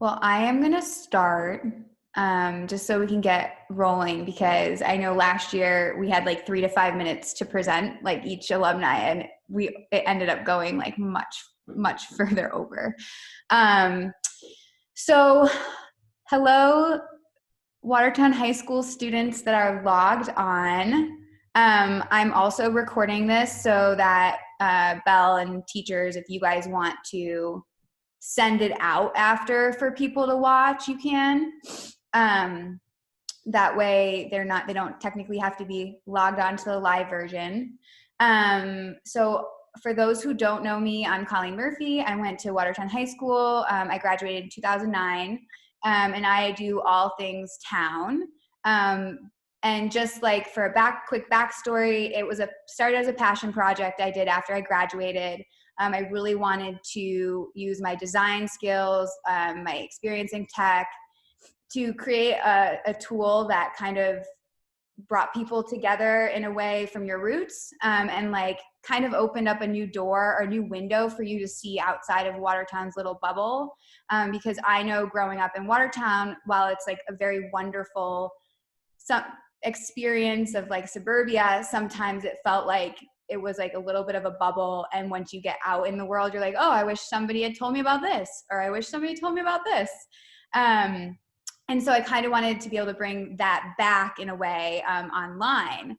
Well, I am going to start just so we can get rolling because I know last year we had like 3 to 5 minutes to present like each alumni and it ended up going like much further over. Um, so hello, Watertown High School students that are logged on. I'm also recording this so that Belle and teachers, if you guys want to send it out after for people to watch, you can. That way they don't technically have to be logged on to the live version. So for those who don't know me, I'm Colleen Murphy. I went to Watertown High School. I graduated in 2009, and I do all things town. And just like for a quick backstory, it was started as a passion project I did after I graduated. I really wanted to use my design skills, my experience in tech, to create a tool that kind of brought people together in a way from your roots, and like kind of opened up a new door or a new window for you to see outside of Watertown's little bubble. Because I know growing up in Watertown, while it's like a very wonderful experience of like suburbia, sometimes it felt like it was like a little bit of a bubble. And once you get out in the world, you're like, oh, I wish somebody had told me about this, or I wish somebody told me about this. And so I kind of wanted to be able to bring that back in a way online.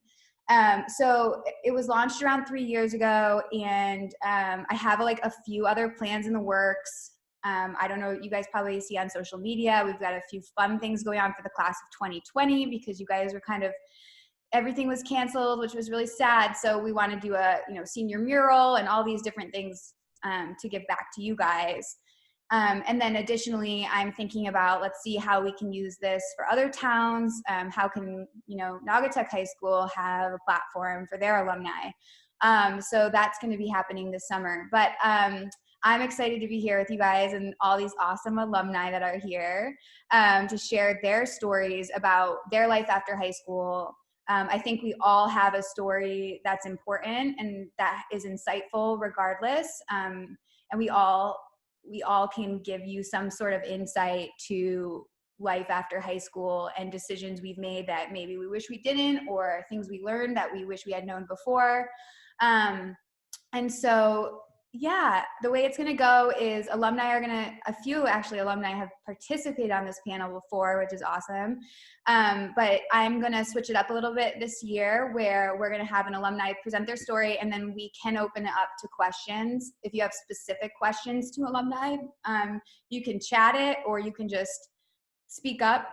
So it was launched around 3 years ago, and I have like a few other plans in the works. I don't know, you guys probably see on social media, we've got a few fun things going on for the class of 2020 because you guys were everything was canceled, which was really sad. So we want to do a senior mural and all these different things to give back to you guys. And then additionally, I'm thinking about, let's see how we can use this for other towns. How can, Naugatuck High School have a platform for their alumni? So that's going to be happening this summer. But I'm excited to be here with you guys and all these awesome alumni that are here to share their stories about their life after high school. I think we all have a story that's important and that is insightful regardless. And we all can give you some sort of insight to life after high school and decisions we've made that maybe we wish we didn't, or things we learned that we wish we had known before. And so, yeah, the way it's going to go is a few alumni have participated on this panel before, which is awesome. But I'm going to switch it up a little bit this year, where we're going to have an alumni present their story, and then we can open it up to questions. If you have specific questions to alumni, you can chat it, or you can just speak up,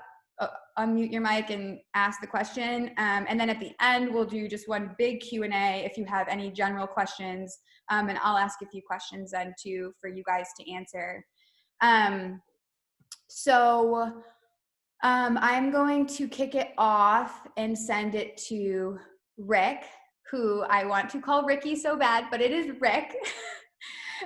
unmute your mic and ask the question. And then at the end, we'll do just one big Q&A if you have any general questions. And I'll ask a few questions then too for you guys to answer. So I'm going to kick it off and send it to Rick, who I want to call Ricky so bad, but it is Rick.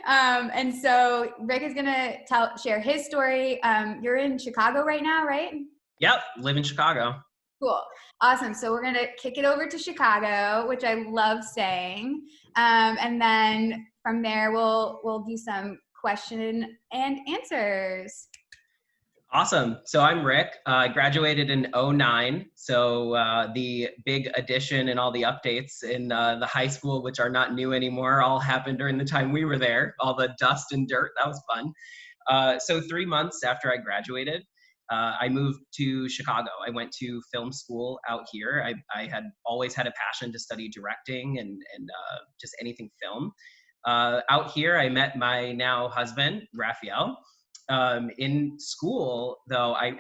And so Rick is gonna share his story. You're in Chicago right now, right? Yep, live in Chicago. Cool, awesome. So we're gonna kick it over to Chicago, which I love saying, and then from there we'll do some question and answers. Awesome. So I'm Rick. I graduated in 2009. So the big addition and all the updates in the high school, which are not new anymore, all happened during the time we were there. All the dust and dirt, that was fun. So 3 months after I graduated, I moved to Chicago. I went to film school out here. I had always had a passion to study directing and just anything film. Out here, I met my now husband, Raphael. In school, though, I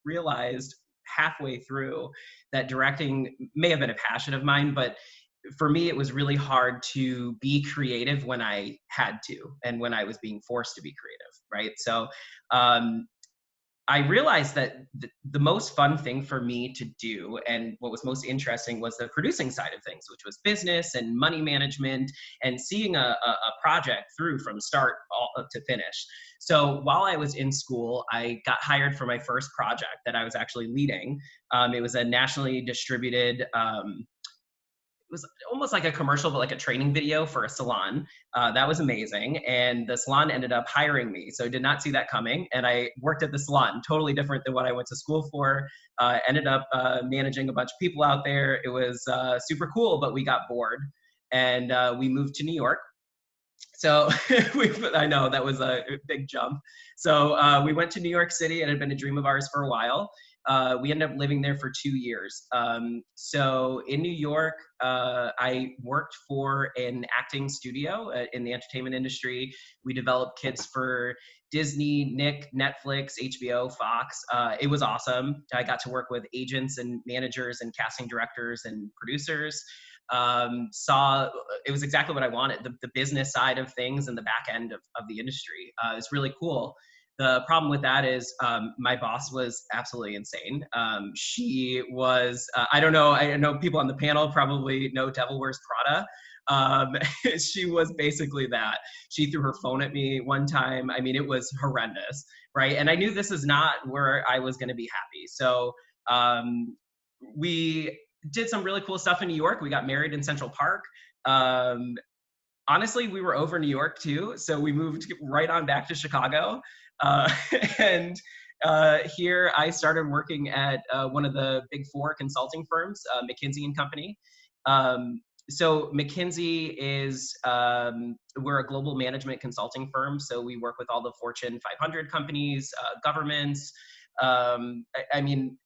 realized halfway through that directing may have been a passion of mine, but for me, it was really hard to be creative when I had to and when I was being forced to be creative, right? So I realized that the most fun thing for me to do and what was most interesting was the producing side of things, which was business and money management and seeing a project through from start to finish. So while I was in school, I got hired for my first project that I was actually leading. It was a nationally distributed was almost like a commercial, but like a training video for a salon. That was amazing. And the salon ended up hiring me. So I did not see that coming. And I worked at the salon, totally different than what I went to school for. Ended up managing a bunch of people out there. It was super cool, but we got bored. And we moved to New York. So I know that was a big jump. So we went to New York City. It had been a dream of ours for a while. We ended up living there for 2 years. So in New York, I worked for an acting studio in the entertainment industry. We developed kits for Disney, Nick, Netflix, HBO, Fox. It was awesome. I got to work with agents and managers and casting directors and producers. Saw it was exactly what I wanted, the business side of things and the back end of the industry. It's really cool. The problem with that is my boss was absolutely insane. She was, I don't know, I know people on the panel probably know Devil Wears Prada. She was basically that. She threw her phone at me one time. I mean, it was horrendous, right? And I knew this is not where I was going to be happy. So we did some really cool stuff in New York. We got married in Central Park. Honestly, we were over New York too. So we moved right on back to Chicago. And here I started working at one of the big four consulting firms, McKinsey and Company. So McKinsey is, we're a global management consulting firm. So we work with all the Fortune 500 companies, governments. I mean,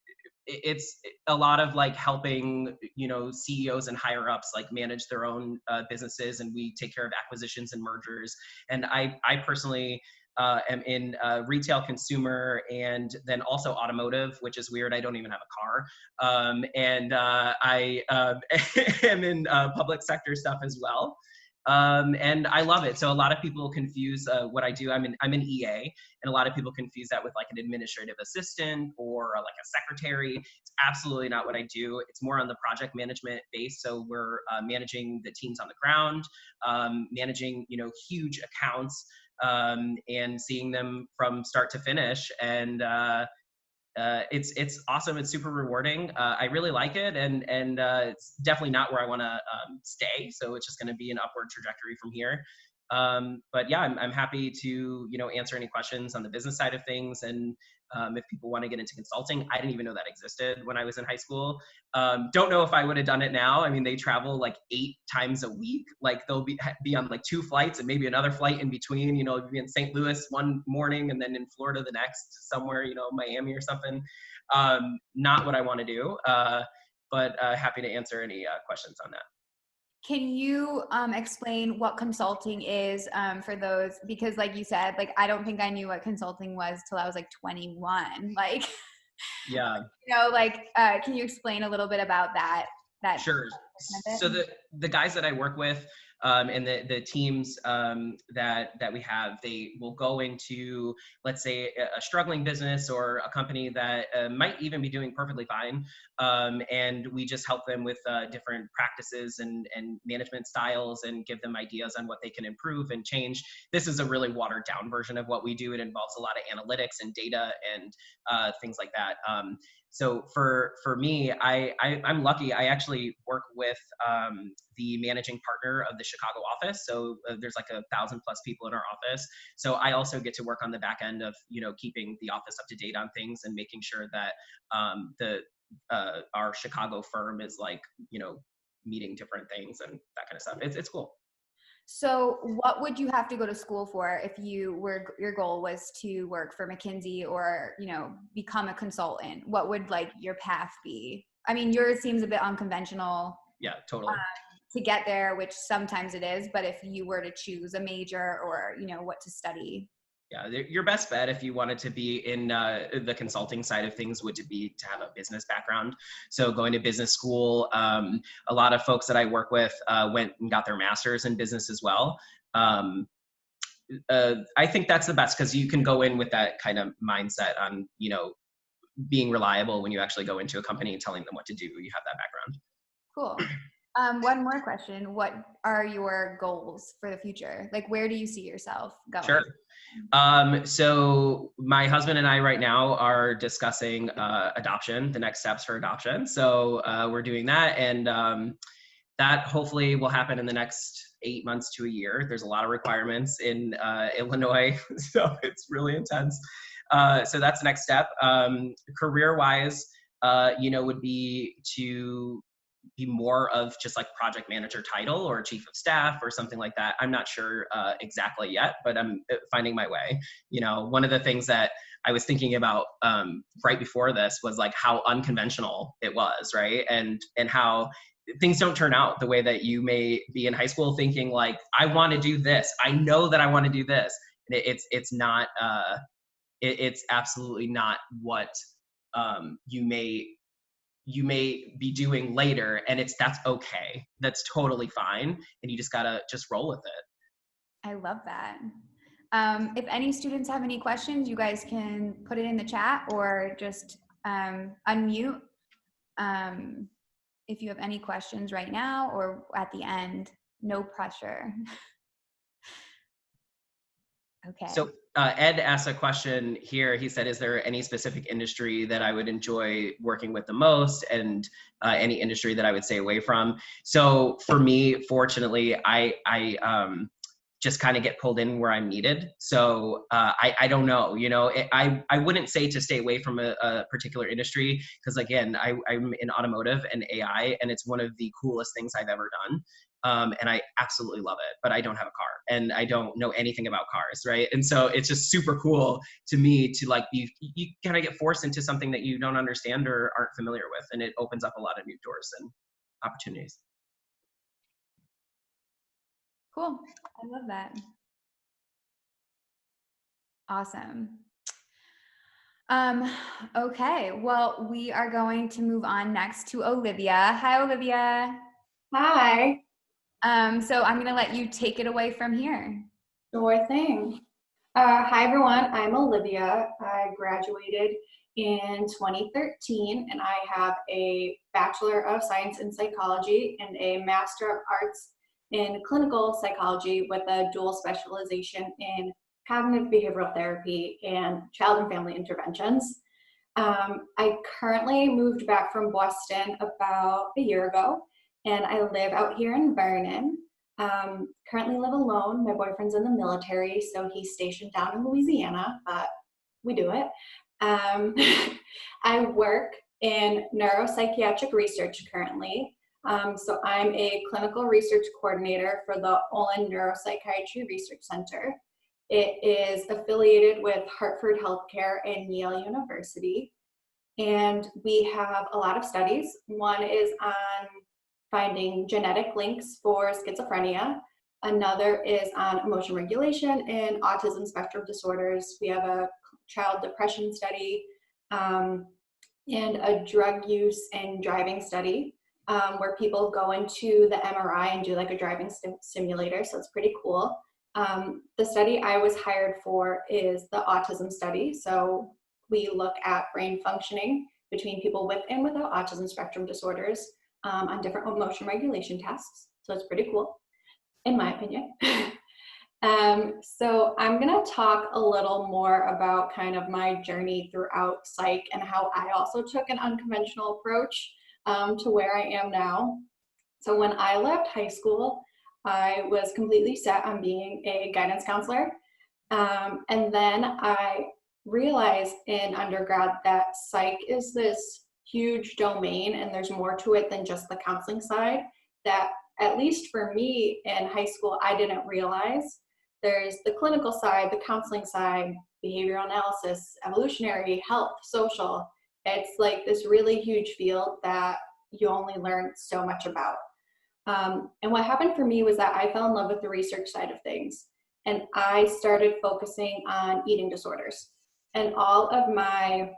it's a lot of like helping, CEOs and higher ups like manage their own businesses, and we take care of acquisitions and mergers. And I personally am in retail, consumer, and then also automotive, which is weird. I don't even have a car. And I am in public sector stuff as well. And I love it. So a lot of people confuse what I do. I'm an EA, and a lot of people confuse that with like an administrative assistant or like a secretary. It's absolutely not what I do. It's more on the project management base. So we're managing the teams on the ground, managing huge accounts, and seeing them from start to finish. And it's awesome. It's super rewarding. I really like it, and it's definitely not where I want to stay. So it's just going to be an upward trajectory from here. But yeah, I'm happy to answer any questions on the business side of things, and if people want to get into consulting. I didn't even know that existed when I was in high school. Don't know if I would have done it now. I mean, they travel like 8 times a week. Like they'll be on like 2 flights and maybe another flight in between. Be in St. Louis one morning and then in Florida the next, somewhere, Miami or something. Not what I want to do. But happy to answer any questions on that. Can you explain what consulting is for those? Because like you said, like, I don't think I knew what consulting was till I was like 21. Like, yeah. Can you explain a little bit about that? Sure. So the guys that I work with, and the teams that we have, they will go into, let's say, a struggling business or a company that might even be doing perfectly fine, and we just help them with different practices and management styles, and give them ideas on what they can improve and change. This is a really watered down version of what we do. It involves a lot of analytics and data and things like that. So for me, I'm lucky. I actually work with the managing partner of the Chicago office. So there's like 1,000+ people in our office. So I also get to work on the back end of keeping the office up to date on things and making sure that our Chicago firm is like meeting different things and that kind of stuff. It's cool. So what would you have to go to school for if your goal was to work for McKinsey or, become a consultant? What would like your path be? I mean, yours seems a bit unconventional. Yeah, totally. To get there, which sometimes it is, but if you were to choose a major or, what to study. Yeah, your best bet if you wanted to be in the consulting side of things would be to have a business background. So going to business school, a lot of folks that I work with went and got their master's in business as well. I think that's the best because you can go in with that kind of mindset on, being reliable when you actually go into a company and telling them what to do. You have that background. Cool. One more question. What are your goals for the future? Like, where do you see yourself going? Sure. So my husband and I right now are discussing adoption, the next steps for adoption. So we're doing that. And that hopefully will happen in the next 8 months to a year. There's a lot of requirements in Illinois, so it's really intense. So that's the next step. Career-wise, would be to be more of just like project manager title or chief of staff or something like that. I'm not sure exactly yet, but I'm finding my way. One of the things that I was thinking about right before this was like how unconventional it was, right? And how things don't turn out the way that you may be in high school thinking like, I want to do this. I know that I want to do this. And it's not, it's absolutely not what you may be doing later. And that's okay. That's totally fine. And you just gotta just roll with it. I love that. If any students have any questions, you guys can put it in the chat or just unmute. If you have any questions right now or at the end, no pressure. Okay. So Ed asked a question here. He said, is there any specific industry that I would enjoy working with the most, and any industry that I would stay away from? So for me, fortunately, I just kind of get pulled in where I'm needed. So I don't know, I wouldn't say to stay away from a particular industry, because again, I'm in automotive and AI, and it's one of the coolest things I've ever done. And I absolutely love it, but I don't have a car and I don't know anything about cars, right? And so it's just super cool to me to like you kind of get forced into something that you don't understand or aren't familiar with, and it opens up a lot of new doors and opportunities. Cool. I love that. Awesome. Okay, well, we are going to move on next to Olivia. Hi, Olivia. Hi. So I'm gonna let you take it away from here. Sure thing. Hi, everyone. I'm Olivia. I graduated in 2013, and I have a Bachelor of Science in Psychology and a Master of Arts in Clinical Psychology with a dual specialization in cognitive behavioral therapy and child and family interventions. I currently moved back from Boston about a year ago, and I live out here in Vernon. Currently live alone. My boyfriend's in the military, so he's stationed down in Louisiana, but we do it. I work in neuropsychiatric research currently. So I'm a clinical research coordinator for the Olin Neuropsychiatry Research Center. It is affiliated with Hartford Healthcare and Yale University. And we have a lot of studies. One is on finding genetic links for schizophrenia. Another is on emotion regulation in autism spectrum disorders. We have a child depression study and a drug use and driving study where people go into the MRI and do like a driving simulator. So it's pretty cool. The study I was hired for is the autism study. So we look at brain functioning between people with and without autism spectrum disorders on different emotion regulation tests. So it's pretty cool, in my opinion. So I'm gonna talk a little more about kind of my journey throughout psych and how I also took an unconventional approach to where I am now. So when I left high school, I was completely set on being a guidance counselor. And then I realized in undergrad that psych is this huge domain and there's more to it than just the counseling side, that at least for me in high school, I didn't realize. There's the clinical side, the counseling side, behavioral analysis, evolutionary, health, social. It's like this really huge field that you only learn so much about. And what happened for me was that I fell in love with the research side of things. And I started focusing on eating disorders. And all of my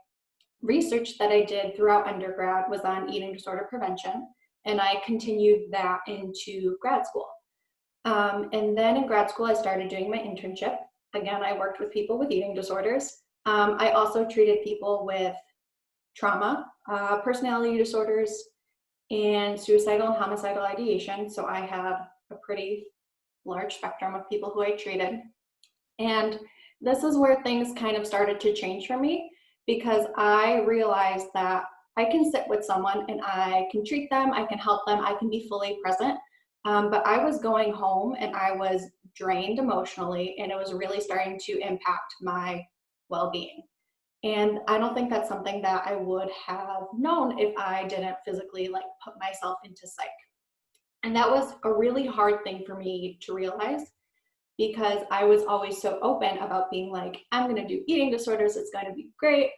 research that I did throughout undergrad was on eating disorder prevention. And I continued that into grad school. And then in grad school, I started doing my internship. Again, I worked with people with eating disorders. I also treated people with trauma, personality disorders, and suicidal and homicidal ideation. So I had a pretty large spectrum of people who I treated. And this is where things kind of started to change for me, because I realized that I can sit with someone and I can treat them, I can help them, I can be fully present. But I was going home and I was drained emotionally, and it was really starting to impact my well-being. And I don't think that's something that I would have known if I didn't physically like put myself into psych. And that was a really hard thing for me to realize, because I was always so open about being like, I'm going to do eating disorders. It's going to be great.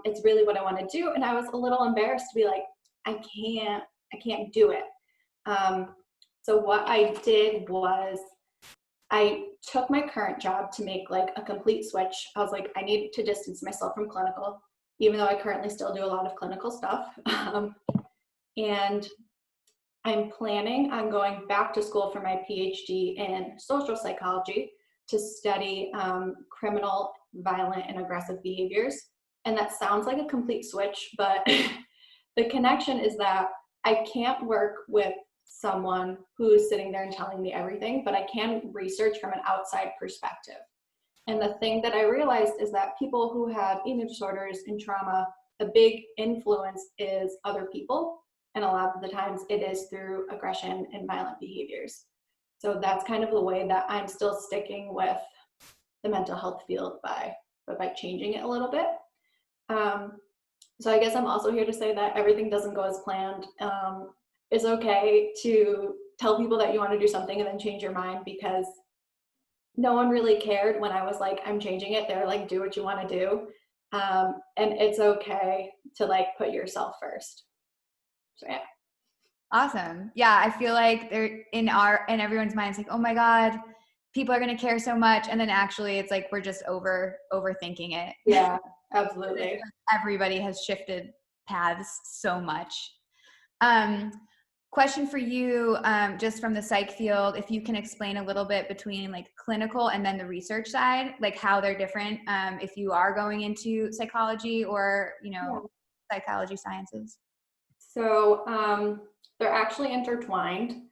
It's really what I want to do. And I was a little embarrassed to be like, I can't do it. So what I did was I took my current job to make like a complete switch. I was like, I need to distance myself from clinical, even though I currently still do a lot of clinical stuff. And I'm planning on going back to school for my PhD in social psychology to study criminal, violent, and aggressive behaviors. And that sounds like a complete switch, but the connection is that I can't work with someone who's sitting there and telling me everything, but I can research from an outside perspective. And the thing that I realized is that people who have eating disorders and trauma, a big influence is other people. And a lot of the times it is through aggression and violent behaviors. So that's kind of the way that I'm still sticking with the mental health field by changing it a little bit. So I guess I'm also here to say that everything doesn't go as planned. It's okay to tell people that you want to do something and then change your mind, because no one really cared when I was like, I'm changing it. They were like, do what you want to do. And it's okay to like put yourself first. So yeah. Awesome. Yeah, I feel like they're in everyone's mind, it's like, oh my God, people are going to care so much. And then actually it's like, we're just overthinking it. Yeah, absolutely. Everybody has shifted paths so much. Question for you, just from the psych field, if you can explain a little bit between like clinical and then the research side, like how they're different, if you are going into psychology or, psychology sciences. So they're actually intertwined.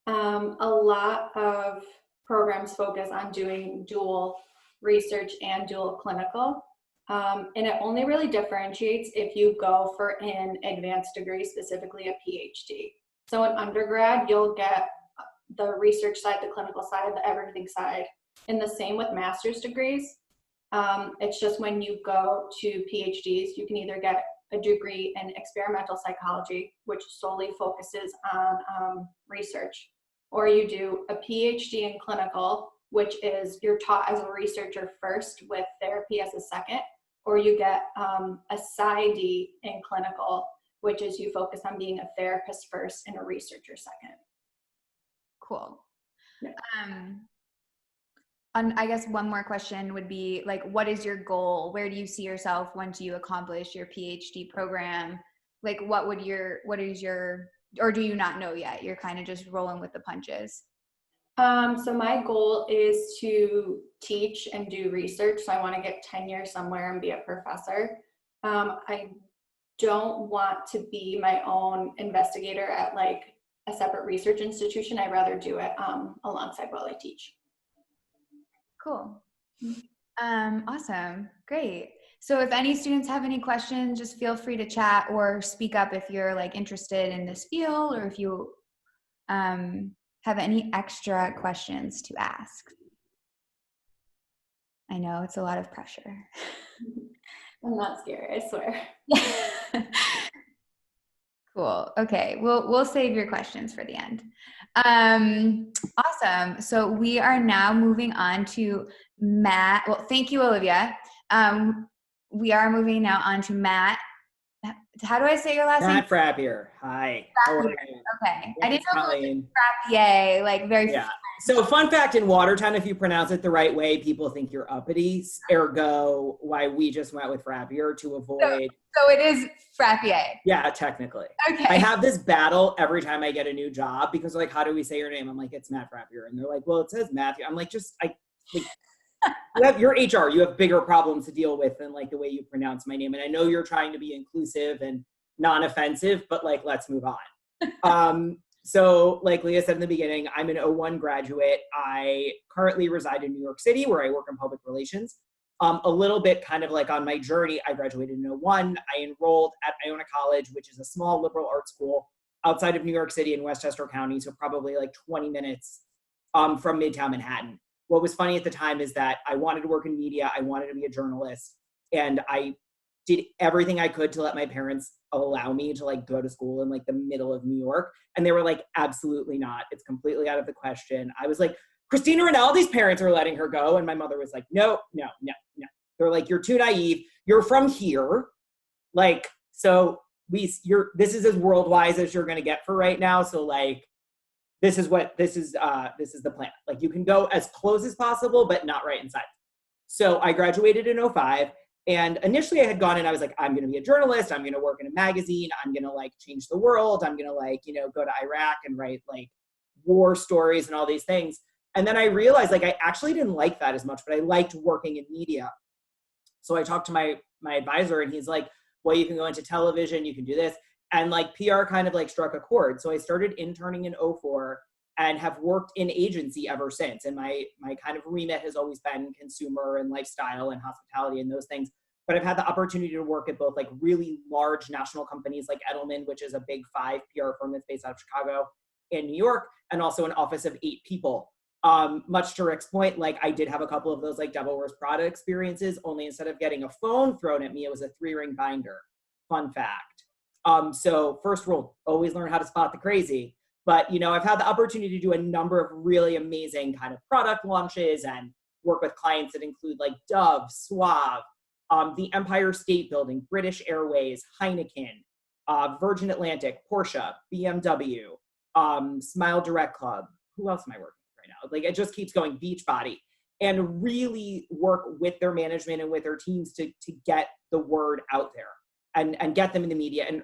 A lot of programs focus on doing dual research and dual clinical. And it only really differentiates if you go for an advanced degree, specifically a PhD. So in undergrad, you'll get the research side, the clinical side, the everything side. And the same with master's degrees. It's just when you go to PhDs, you can either get a degree in experimental psychology, which solely focuses on research, or you do a PhD in clinical, which is you're taught as a researcher first with therapy as a second, or you get a PsyD in clinical, which is you focus on being a therapist first and a researcher second. Cool. Yeah. I guess one more question would be like, what is your goal? Where do you see yourself once you accomplish your PhD program? Like, or do you not know yet? You're kind of just rolling with the punches. So my goal is to teach and do research. So I want to get tenure somewhere and be a professor. I don't want to be my own investigator at like a separate research institution. I'd rather do it alongside while I teach. Cool. Awesome. Great. So if any students have any questions, just feel free to chat or speak up if you're like interested in this field, or if you have any extra questions to ask. I know it's a lot of pressure. I'm not scared, I swear. Cool. Okay. We'll save your questions for the end. Awesome. So we are now moving on to Matt. Well, thank you, Olivia. We are moving now on to Matt. How do I say your last name? Matt Frappier. Hi. How are you? Okay. Yeah, I didn't know Colleen. it was Frappier, like very. Yeah. So fun fact, in Watertown, if you pronounce it the right way, people think you're uppity. Ergo, why we just went with Frappier to avoid. So it is Frappier. Yeah, technically. Okay. I have this battle every time I get a new job because they're like, how do we say your name? I'm like, it's Matt Frappier. And they're like, well, it says Matthew. I'm like, you're HR. You have bigger problems to deal with than like the way you pronounce my name. And I know you're trying to be inclusive and non-offensive, but like, let's move on. So like Leah said in the beginning, I'm an 01 graduate. I currently reside in New York City, where I work in public relations. A little bit kind of like on my journey, I graduated in 2001. I enrolled at Iona College, which is a small liberal arts school outside of New York City in Westchester County, so probably like 20 minutes from Midtown Manhattan. What was funny at the time is that I wanted to work in media, I wanted to be a journalist, and I did everything I could to let my parents allow me to like go to school in like the middle of New York. And they were like, absolutely not. It's completely out of the question. I was like, Christina Rinaldi's parents are letting her go. And my mother was like, no. They're like, you're too naive. You're from here. Like, so this is as worldwide as you're going to get for right now. So like, this is the plan. Like you can go as close as possible, but not right inside. So I graduated in 2005. And initially I had gone and I was like, I'm going to be a journalist. I'm going to work in a magazine. I'm going to like change the world. I'm going to like, go to Iraq and write like war stories and all these things. And then I realized like, I actually didn't like that as much, but I liked working in media. So I talked to my advisor and he's like, well, you can go into television, you can do this. And like PR kind of like struck a chord. So I started interning in 2004 and have worked in agency ever since. And my kind of remit has always been consumer and lifestyle and hospitality and those things. But I've had the opportunity to work at both like really large national companies like Edelman, which is a big 5 PR firm that's based out of Chicago, in New York, and also an office of 8 people. Much to Rick's point, like I did have a couple of those like Devil Wears Prada experiences, only instead of getting a phone thrown at me, it was a 3-ring binder. Fun fact. So first rule, always learn how to spot the crazy. But, I've had the opportunity to do a number of really amazing kind of product launches and work with clients that include like Dove, Suave, the Empire State Building, British Airways, Heineken, Virgin Atlantic, Porsche, BMW, Smile Direct Club. Who else am I working with right now? Like it just keeps going, Beachbody, and really work with their management and with their teams to get the word out there and get them in the media and,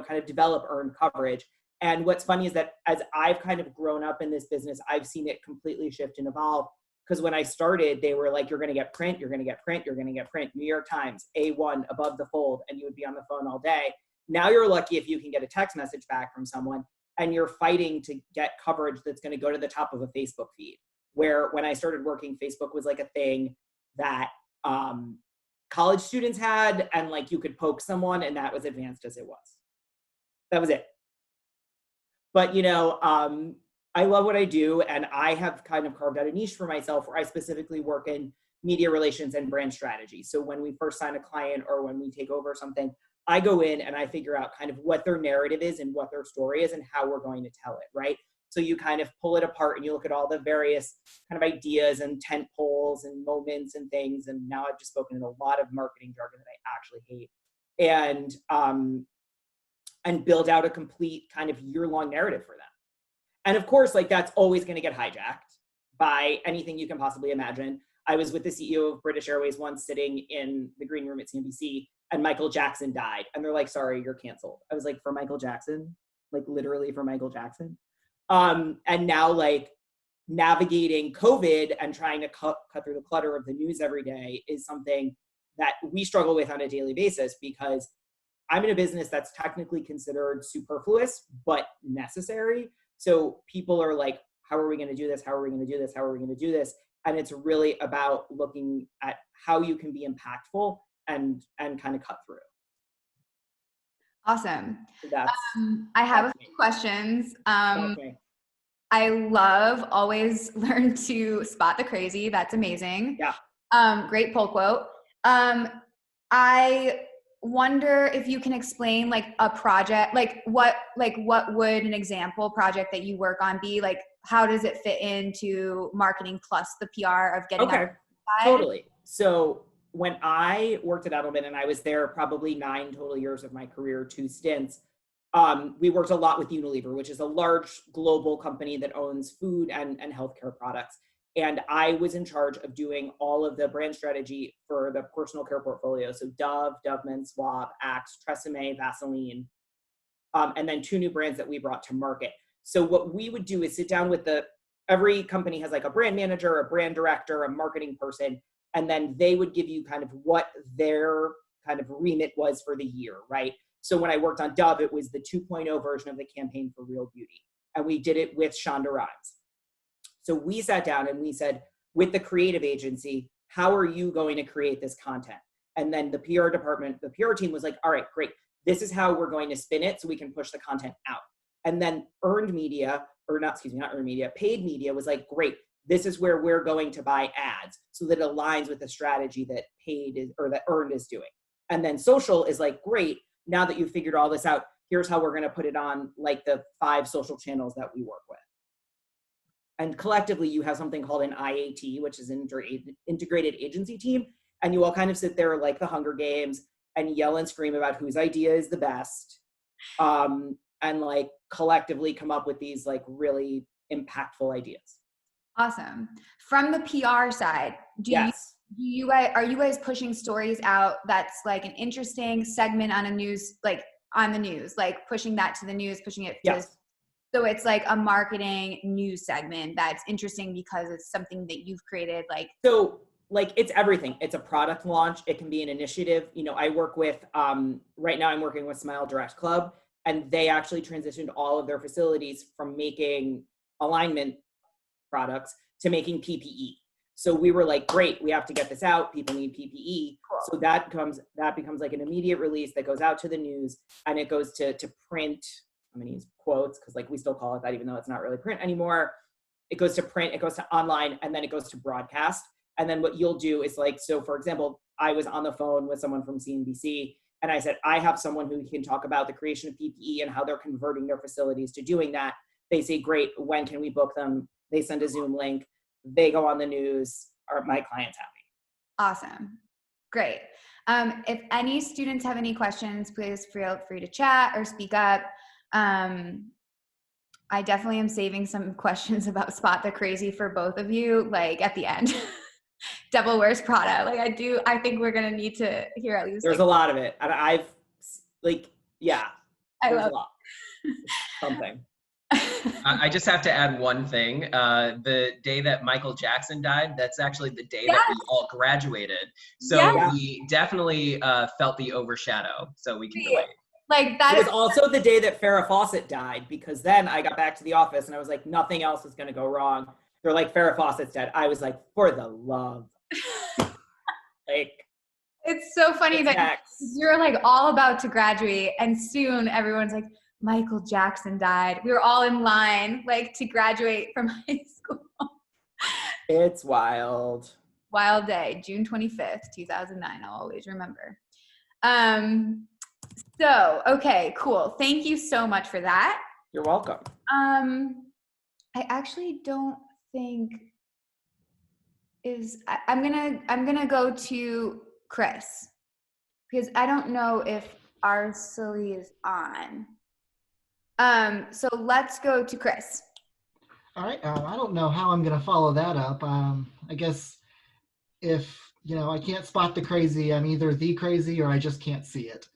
kind of develop earned coverage. And what's funny is that as I've kind of grown up in this business, I've seen it completely shift and evolve. Because when I started, they were like, you're going to get print, you're going to get print, you're going to get print, New York Times, A1 above the fold, and you would be on the phone all day. Now you're lucky if you can get a text message back from someone and you're fighting to get coverage that's going to go to the top of a Facebook feed. Where when I started working, Facebook was like a thing that college students had, and like you could poke someone and that was advanced as it was. That was it. But, I love what I do, and I have kind of carved out a niche for myself where I specifically work in media relations and brand strategy. So when we first sign a client or when we take over something, I go in and I figure out kind of what their narrative is and what their story is and how we're going to tell it, right? So you kind of pull it apart and you look at all the various kind of ideas and tent poles and moments and things. And now I've just spoken in a lot of marketing jargon that I actually hate. And build out a complete kind of year-long narrative for them. And of course, like that's always going to get hijacked by anything you can possibly imagine. I was with the CEO of British Airways once sitting in the green room at CNBC and Michael Jackson died. And they're like, sorry, you're canceled. I was like, for Michael Jackson? Like literally for Michael Jackson? And now like navigating COVID and trying to cut through the clutter of the news every day is something that we struggle with on a daily basis because I'm in a business that's technically considered superfluous, but necessary. So people are like, how are we going to do this? How are we going to do this? How are we going to do this? And it's really about looking at how you can be impactful and kind of cut through. Awesome. So that's, I have a few questions. I love always learn to spot the crazy. That's amazing. Yeah. Great pull quote. I wonder if you can explain like a project, what would an example project that you work on be? Like, how does it fit into marketing plus the PR of getting okay, totally. So when I worked at Edelman and I was there probably 9 total years of my career, 2 stints, we worked a lot with Unilever, which is a large global company that owns food and healthcare products. And I was in charge of doing all of the brand strategy for the personal care portfolio. So Dove, Doveman, Suave, Axe, Tresemme, Vaseline, and then 2 new brands that we brought to market. So what we would do is sit down with every company has like a brand manager, a brand director, a marketing person, and then they would give you kind of what their kind of remit was for the year, right? So when I worked on Dove, it was the 2.0 version of the campaign for Real Beauty. And we did it with Shonda Rhimes. So we sat down and we said, with the creative agency, how are you going to create this content? And then the PR department, the PR team was like, all right, great. This is how we're going to spin it so we can push the content out. And then earned media, or not, excuse me, not earned media, paid media was like, great, this is where we're going to buy ads so that it aligns with the strategy that paid is, or that earned is doing. And then social is like, great, now that you've figured all this out, here's how we're going to put it on like the 5 social channels that we work with. And collectively, you have something called an IAT, which is an integrated agency team. And you all kind of sit there like the Hunger Games and yell and scream about whose idea is the best. And like collectively come up with these like really impactful ideas. Awesome. From the PR side, are you guys pushing stories out that's like an interesting segment on a news, like on the news, like pushing that to the news, pushing it to, so it's like a marketing news segment that's interesting because it's something that you've created, like. So like it's everything. It's a product launch. It can be an initiative. You know, I work with, right now I'm working with Smile Direct Club, and they actually transitioned all of their facilities from making alignment products to making PPE. So we were like, great, we have to get this out. People need PPE. Cool. So that becomes like an immediate release that goes out to the news, and it goes to print. I'm gonna use quotes because like we still call it that, even though it's not really print anymore. It goes to print, it goes to online, and then it goes to broadcast. And then what you'll do is like, so for example, I was on the phone with someone from CNBC, and I said, I have someone who can talk about the creation of PPE and how they're converting their facilities to doing that. They say, great, when can we book them? They send a Zoom link, they go on the news, my client's happy. Awesome. Great. If any students have any questions, please feel free to chat or speak up. I definitely am saving some questions about Spot the Crazy for both of you, like at the end. Devil Wears Prada. Like I think we're going to need to hear at least. There's like, a lot of it. And I've like, yeah, there's a lot. Something. I just have to add one thing. The day that Michael Jackson died, that's actually the day that we all graduated. So we definitely felt the overshadow, so we can relate. Like that it was also the day that Farrah Fawcett died, because then I got back to the office and I was like, nothing else is going to go wrong. They're like, Farrah Fawcett's dead. I was like, for the love. Like, it's so funny that you're like all about to graduate, and soon everyone's like, Michael Jackson died. We were all in line like to graduate from high school. It's wild. Wild day, June 25th, 2009. I'll always remember. So, okay, cool. Thank you so much for that. You're welcome. I actually don't think I'm gonna go to Chris, because I don't know if Arcely is on. So let's go to Chris. All right. I don't know how I'm gonna follow that up. I guess if I can't spot the crazy, I'm either the crazy or I just can't see it.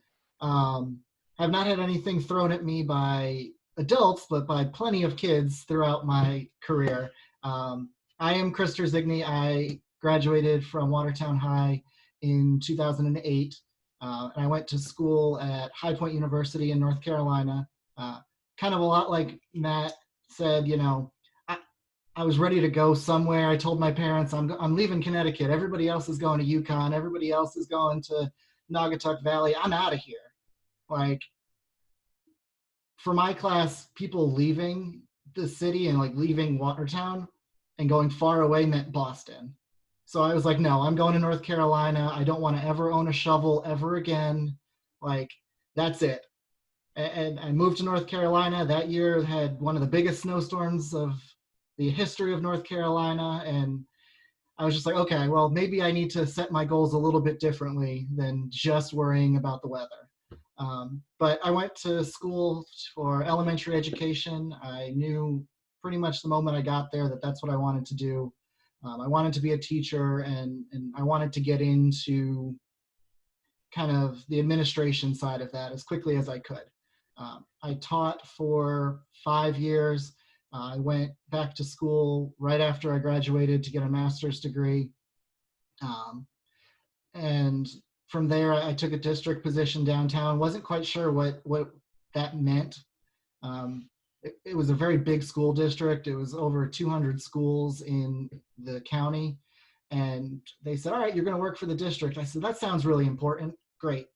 I've not had anything thrown at me by adults, but by plenty of kids throughout my career. I am Chris Terzigny. I graduated from Watertown High in 2008, and I went to school at High Point University in North Carolina. Kind of a lot like Matt said, I was ready to go somewhere. I told my parents, I'm leaving Connecticut. Everybody else is going to UConn. Everybody else is going to Naugatuck Valley. I'm out of here. Like, for my class, people leaving the city and like leaving Watertown and going far away meant Boston. So I was like, no, I'm going to North Carolina. I don't want to ever own a shovel ever again. Like, that's it. And I moved to North Carolina. That year had one of the biggest snowstorms of the history of North Carolina. And I was just like, okay, well, maybe I need to set my goals a little bit differently than just worrying about the weather. But I went to school for elementary education. I knew pretty much the moment I got there that that's what I wanted to do. I wanted to be a teacher, and I wanted to get into kind of the administration side of that as quickly as I could. I taught for 5 years. I went back to school right after I graduated to get a master's degree. And from there, I took a district position downtown. Wasn't quite sure what that meant. It was a very big school district. It was over 200 schools in the county. And they said, all right, you're going to work for the district. I said, that sounds really important. Great.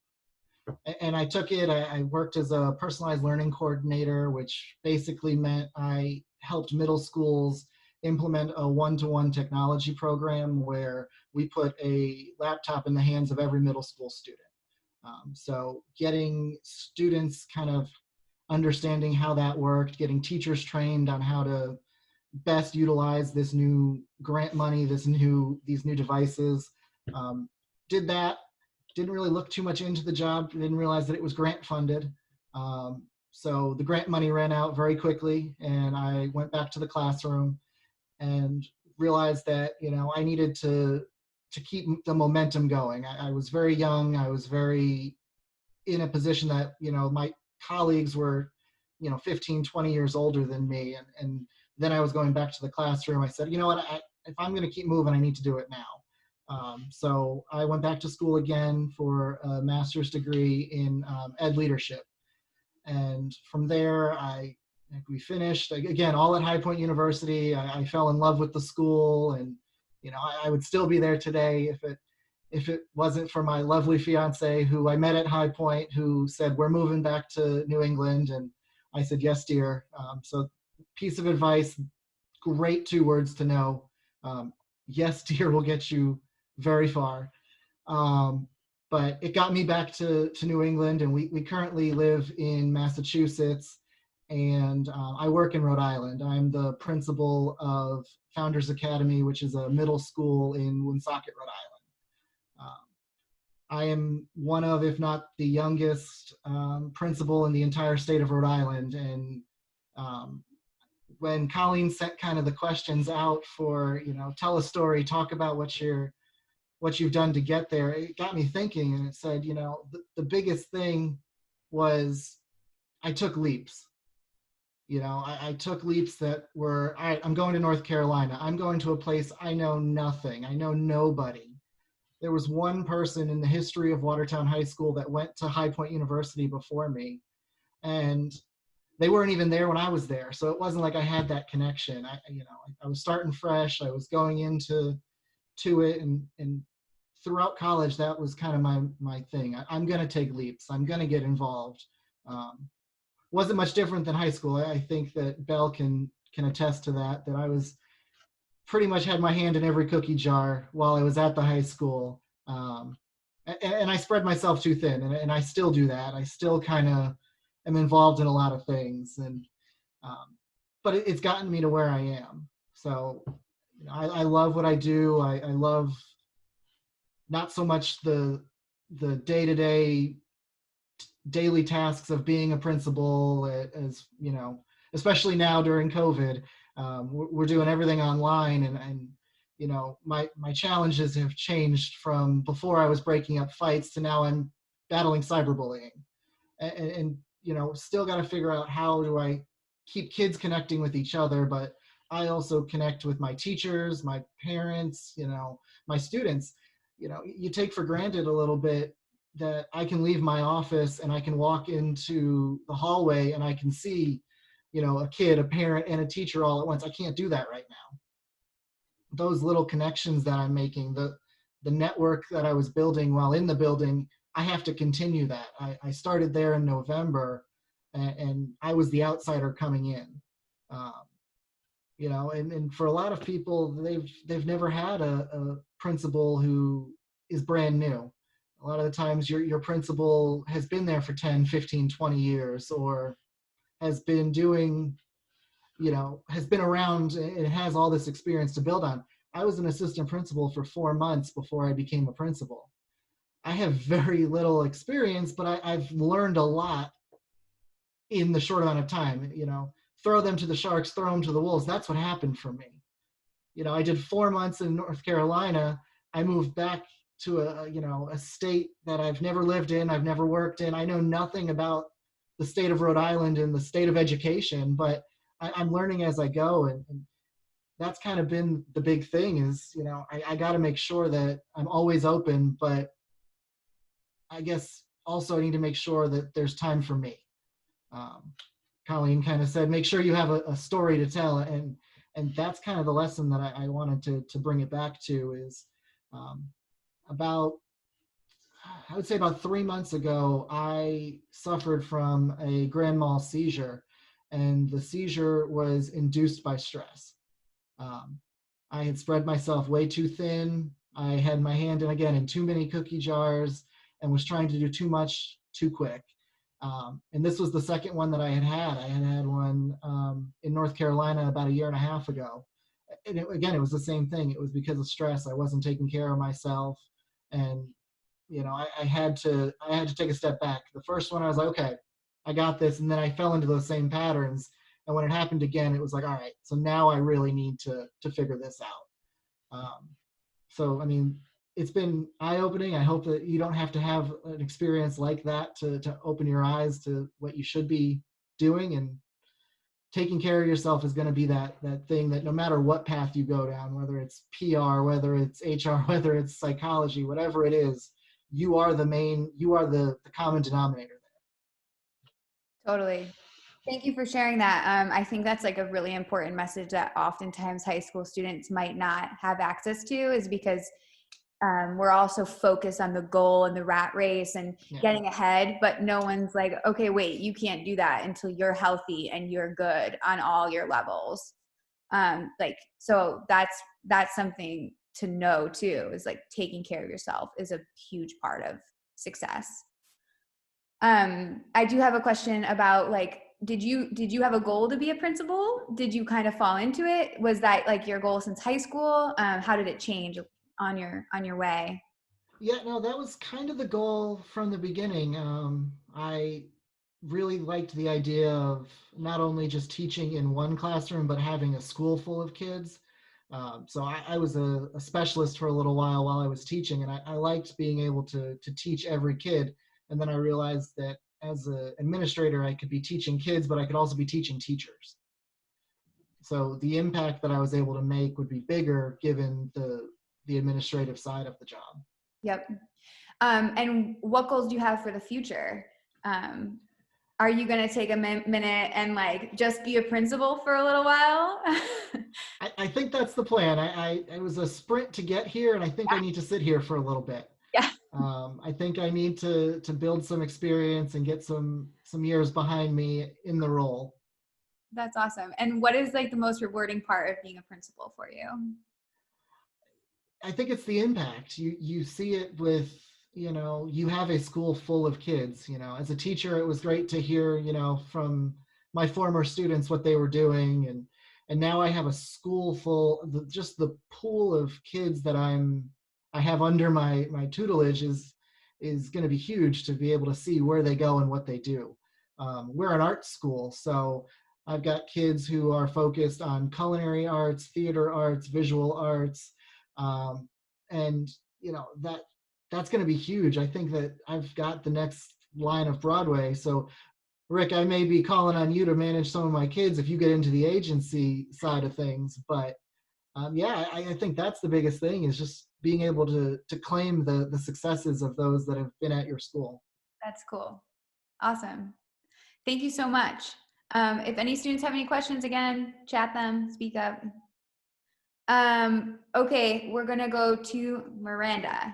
And I took it. I worked as a personalized learning coordinator, which basically meant I helped middle schools implement a one-to-one technology program where we put a laptop in the hands of every middle school student. So getting students kind of understanding how that worked, getting teachers trained on how to best utilize this new grant money, these new devices. Did that. Didn't really look too much into the job. Didn't realize that it was grant funded. So the grant money ran out very quickly, and I went back to the classroom and realized that I needed to keep the momentum going. I was very young. I was very in a position that my colleagues were 15, 20 years older than me, and then I was going back to the classroom. I said, you know what, if I'm going to keep moving, I need to do it now. So I went back to school again for a master's degree in ed leadership. And from there, we finished, again, all at High Point University. I fell in love with the school, and I would still be there today if it wasn't for my lovely fiance who I met at High Point, who said, we're moving back to New England. And I said, yes, dear. So piece of advice, great 2 words to know. Yes, dear will get you very far. But it got me back to New England, and we currently live in Massachusetts, and I work in Rhode Island. I'm the principal of Founders Academy, which is a middle school in Woonsocket, Rhode Island. I am one of, if not the youngest principal in the entire state of Rhode Island. And when Colleen sent kind of the questions out for, tell a story, talk about what you've done to get there, it got me thinking, and it said, the biggest thing was I took leaps. I took leaps that were, all right, I'm going to North Carolina. I'm going to a place I know nothing. I know nobody. There was one person in the history of Watertown High School that went to High Point University before me, and they weren't even there when I was there. So it wasn't like I had that connection. I was starting fresh. I was going into it, and throughout college, that was kind of my thing. I'm going to take leaps. I'm going to get involved. Wasn't much different than high school. I think that Belle can attest to that I was pretty much had my hand in every cookie jar while I was at the high school. And I spread myself too thin, and I still do that. I still kind of am involved in a lot of things, and but it's gotten me to where I am. So I love what I do. I love not so much the day-to-day daily tasks of being a principal, as especially now during COVID. We're doing everything online, and my challenges have changed from before I was breaking up fights to now I'm battling cyberbullying, and still got to figure out how do I keep kids connecting with each other, but I also connect with my teachers, my parents, my students. You take for granted a little bit that I can leave my office and I can walk into the hallway and I can see, a kid, a parent, and a teacher all at once. I can't do that right now. Those little connections that I'm making, the network that I was building while in the building, I have to continue that. I started there in November, and I was the outsider coming in. And for a lot of people, they've never had a principal who is brand new. A lot of the times your principal has been there for 10, 15, 20 years, or has been doing, has been around and has all this experience to build on. I was an assistant principal for 4 months before I became a principal. I have very little experience, but I've learned a lot in the short amount of time. Throw them to the sharks, throw them to the wolves. That's what happened for me. I did 4 months in North Carolina. I moved back to a state that I've never lived in, I've never worked in. I know nothing about the state of Rhode Island and the state of education, but I'm learning as I go. And that's kind of been the big thing is, I got to make sure that I'm always open, but I guess also I need to make sure that there's time for me. Colleen kind of said, make sure you have a story to tell. And And that's kind of the lesson that I wanted to bring it back to is about, I would say about 3 months ago, I suffered from a grand mal seizure, and the seizure was induced by stress. I had spread myself way too thin. I had my hand in, again, in too many cookie jars and was trying to do too much too quick. And this was the second one that I had had. I had had one in North Carolina about 1.5 years ago. And again, it was the same thing. It was because of stress. I wasn't taking care of myself. And, you know, I had to take a step back. The first one, I was like, okay, I got this. And then I fell into those same patterns. And when it happened again, it was like, all right, so now I really need to figure this out. So, I mean, it's been eye-opening. I hope that you don't have to have an experience like that to open your eyes to what you should be doing. And taking care of yourself is going to be that thing that no matter what path you go down, whether it's PR, whether it's HR, whether it's psychology, whatever it is, you are the common denominator there. Totally. Thank you for sharing that. I think that's like a really important message that oftentimes high school students might not have access to, is because we're also focused on the goal and the rat race and getting ahead, but no one's like, okay, wait, you can't do that until you're healthy and you're good on all your levels. So that's something to know too, is like taking care of yourself is a huge part of success. I do have a question about, like, did you have a goal to be a principal? Did you kind of fall into it? Was that like your goal since high school? How did it change on your way? Yeah, no, that was kind of the goal from the beginning. I really liked the idea of not only just teaching in one classroom, but having a school full of kids. So I was a specialist for a little while I was teaching, and I liked being able to teach every kid. And then I realized that as an administrator, I could be teaching kids, but I could also be teaching teachers. So the impact that I was able to make would be bigger given the administrative side of the job. Yep. And what goals do you have for the future? Are you going to take a minute and like just be a principal for a little while? I think that's the plan. It was a sprint to get here, and I think I need to sit here for a little bit. Yeah. I think I need to build some experience and get some years behind me in the role. That's awesome. And what is like the most rewarding part of being a principal for you? I think it's the impact. You see it with, you have a school full of kids. As a teacher, it was great to hear, from my former students what they were doing, and now I have a school full. Just the pool of kids that I have under my tutelage is going to be huge to be able to see where they go and what they do. We're an art school, so I've got kids who are focused on culinary arts, theater arts, visual arts, and that's going to be huge. I think that I've got the next line of Broadway. So, Rick, I may be calling on you to manage some of my kids if you get into the agency side of things. But I think that's the biggest thing, is just being able to claim the successes of those that have been at your school. That's cool. Awesome. Thank you so much. If any students have any questions, again, chat them, speak up. Okay, we're gonna go to Miranda.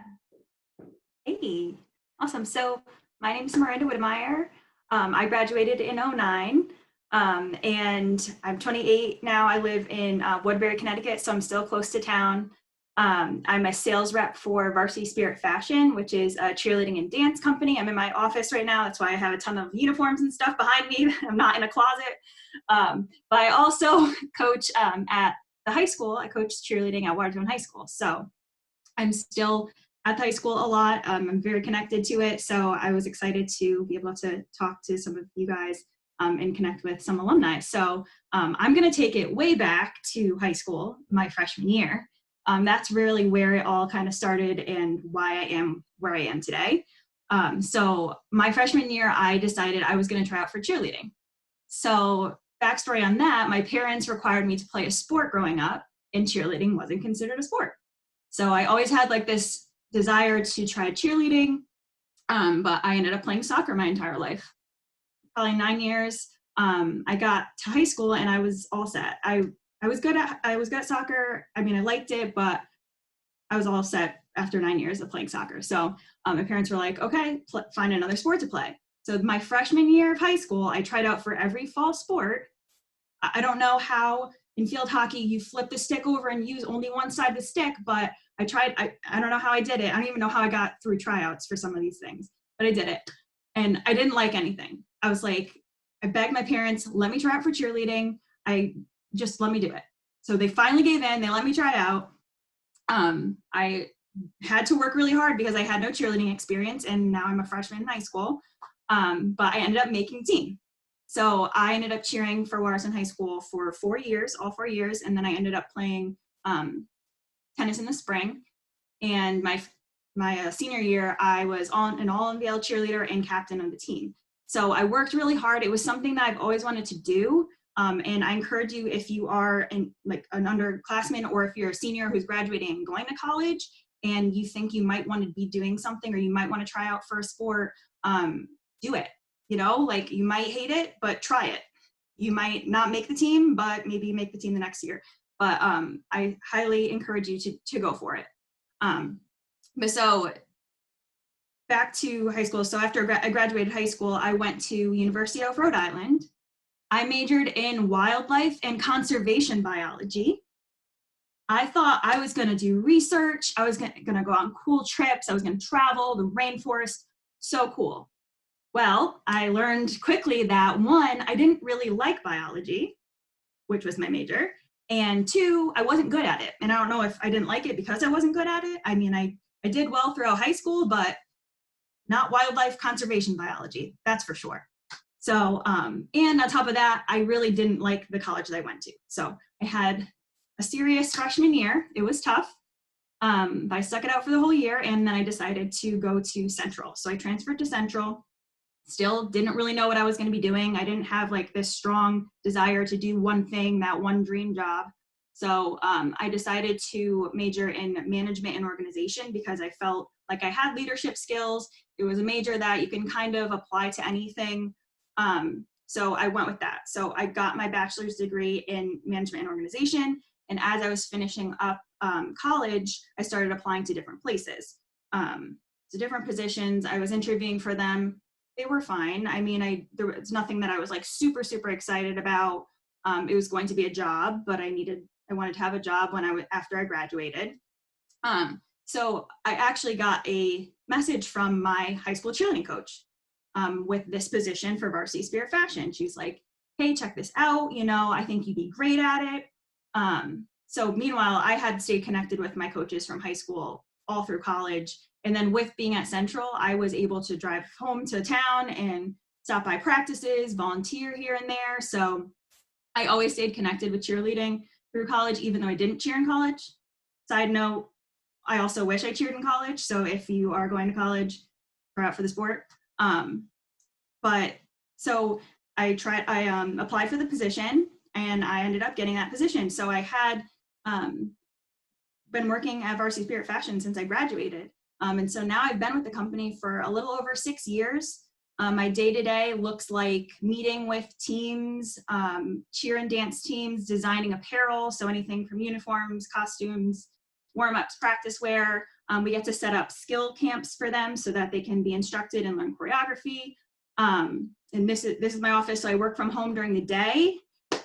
Hey, awesome. So my name is Miranda Wittmeyer. I graduated in 2009, and I'm 28 now. I live in Woodbury, Connecticut, so I'm still close to town. I'm a sales rep for Varsity Spirit Fashion, which is a cheerleading and dance company. I'm in my office right now. That's why I have a ton of uniforms and stuff behind me. I'm not in a closet. But I also coach at the high school. I coach cheerleading at Watertown High School. So I'm still at the high school a lot. I'm very connected to it. So I was excited to be able to talk to some of you guys and connect with some alumni. So I'm going to take it way back to high school, my freshman year. That's really where it all kind of started and why I am where I am today. So my freshman year, I decided I was going to try out for cheerleading. So backstory on that, my parents required me to play a sport growing up, and cheerleading wasn't considered a sport. So I always had like this desire to try cheerleading, but I ended up playing soccer my entire life. Probably 9 years. I got to high school and I was all set. I I was good at soccer. I mean, I liked it, but I was all set after 9 years of playing soccer. So my parents were like, okay, find another sport to play. So my freshman year of high school, I tried out for every fall sport. I don't know how in field hockey you flip the stick over and use only one side of the stick, but I tried. I don't know how I did it. I don't even know how I got through tryouts for some of these things, but I did it. And I didn't like anything. I was like, I begged my parents, let me try out for cheerleading. Just let me do it. So they finally gave in. They let me try out. I had to work really hard because I had no cheerleading experience, and now I'm a freshman in high school. But I ended up making team. So I ended up cheering for Waterson High School for 4 years, all 4 years, and then I ended up playing tennis in the spring. And my senior year, I was an all-NVL cheerleader and captain of the team. So I worked really hard. It was something that I've always wanted to do. And I encourage you, if you are an underclassman or if you're a senior who's graduating and going to college and you think you might want to be doing something or you might want to try out for a sport, do it. You know, like you might hate it, but try it. You might not make the team, but maybe make the team the next year. But I highly encourage you to go for it. But so back to high school. So after I graduated high school, I went to University of Rhode Island. I majored in wildlife and conservation biology. I thought I was going to do research. I was going to go on cool trips. I was going to travel the rainforest. So cool. Well, I learned quickly that 1, I didn't really like biology, which was my major, and 2, I wasn't good at it. And I don't know if I didn't like it because I wasn't good at it. I mean, I did well throughout high school, but not wildlife conservation biology, that's for sure. So, and on top of that, I really didn't like the college that I went to. So I had a serious freshman year. It was tough. But I stuck it out for the whole year, and then I decided to go to Central. So I transferred to Central. Still didn't really know what I was going to be doing. I didn't have like this strong desire to do one thing, that one dream job. So I decided to major in management and organization because I felt like I had leadership skills. It was a major that you can kind of apply to anything. So I went with that. So I got my bachelor's degree in management and organization. And as I was finishing up college, I started applying to different places. So different positions, I was interviewing for them. They were fine. I mean, there was nothing that I was like super, super excited about. It was going to be a job, but I wanted to have a job after I graduated. So I actually got a message from my high school cheerleading coach with this position for Varsity Spirit Fashion. She's like, hey, check this out. You know, I think you'd be great at it. So meanwhile, I had stayed connected with my coaches from high school all through college. And then with being at Central, I was able to drive home to town and stop by practices, volunteer here and there. So I always stayed connected with cheerleading through college, even though I didn't cheer in college. Side note, I also wish I cheered in college. So if you are going to college, try out for the sport. But so I applied for the position and I ended up getting that position. So I had been working at Varsity Spirit Fashion since I graduated. And so now I've been with the company for a little over 6 years. My day-to-day looks like meeting with teams, cheer and dance teams, designing apparel. So anything from uniforms, costumes, warm-ups, practice wear. We get to set up skill camps for them so that they can be instructed and learn choreography. And this is my office, so I work from home during the day.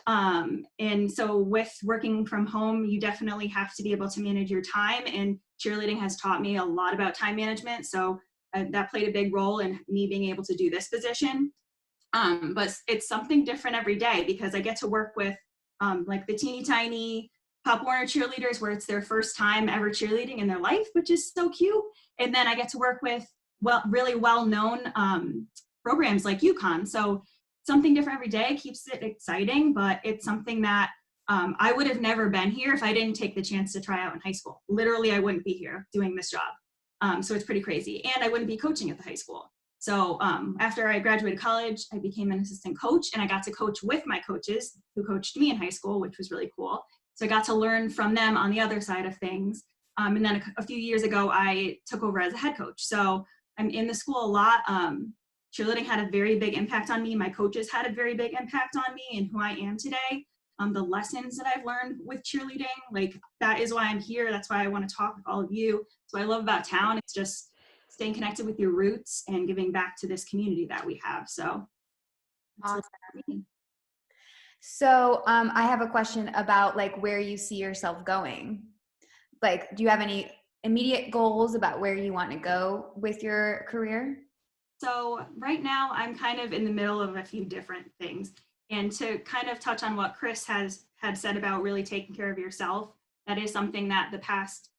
And so with working from home, you definitely have to be able to manage your time, and cheerleading has taught me a lot about time management. So that played a big role in me being able to do this position. But it's something different every day because I get to work with like the teeny tiny Pop Warner cheerleaders where it's their first time ever cheerleading in their life, which is so cute. And then I get to work with really well-known programs like UConn. So something different every day keeps it exciting, but it's something that I would have never been here if I didn't take the chance to try out in high school. Literally, I wouldn't be here doing this job. So it's pretty crazy. And I wouldn't be coaching at the high school. So after I graduated college, I became an assistant coach, and I got to coach with my coaches who coached me in high school, which was really cool. So I got to learn from them on the other side of things. And then a few years ago, I took over as a head coach. So I'm in the school a lot. Cheerleading had a very big impact on me. My coaches had a very big impact on me and who I am today. the lessons that I've learned with cheerleading. Like, that is why I'm here. That's why I want to talk with all of you. So I love about town. It's just staying connected with your roots and giving back to this community that we have. So Awesome. So I have a question about like where you see yourself going. Like, do you have any immediate goals about where you want to go with your career? So right now I'm kind of in the middle of a few different things. And to kind of touch on what Chris had said about really taking care of yourself, that is something that the past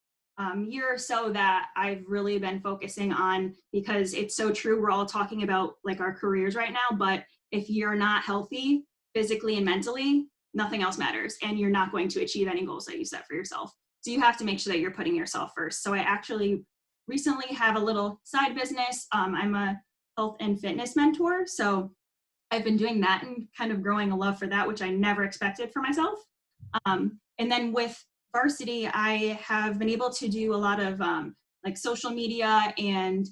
year or so that I've really been focusing on, because it's so true. We're all talking about like our careers right now, but if you're not healthy physically and mentally, nothing else matters, and you're not going to achieve any goals that you set for yourself. So you have to make sure that you're putting yourself first. So I actually recently have a little side business. I'm a health and fitness mentor. So I've been doing that and kind of growing a love for that, which I never expected for myself. And then with Varsity, I have been able to do a lot of like social media and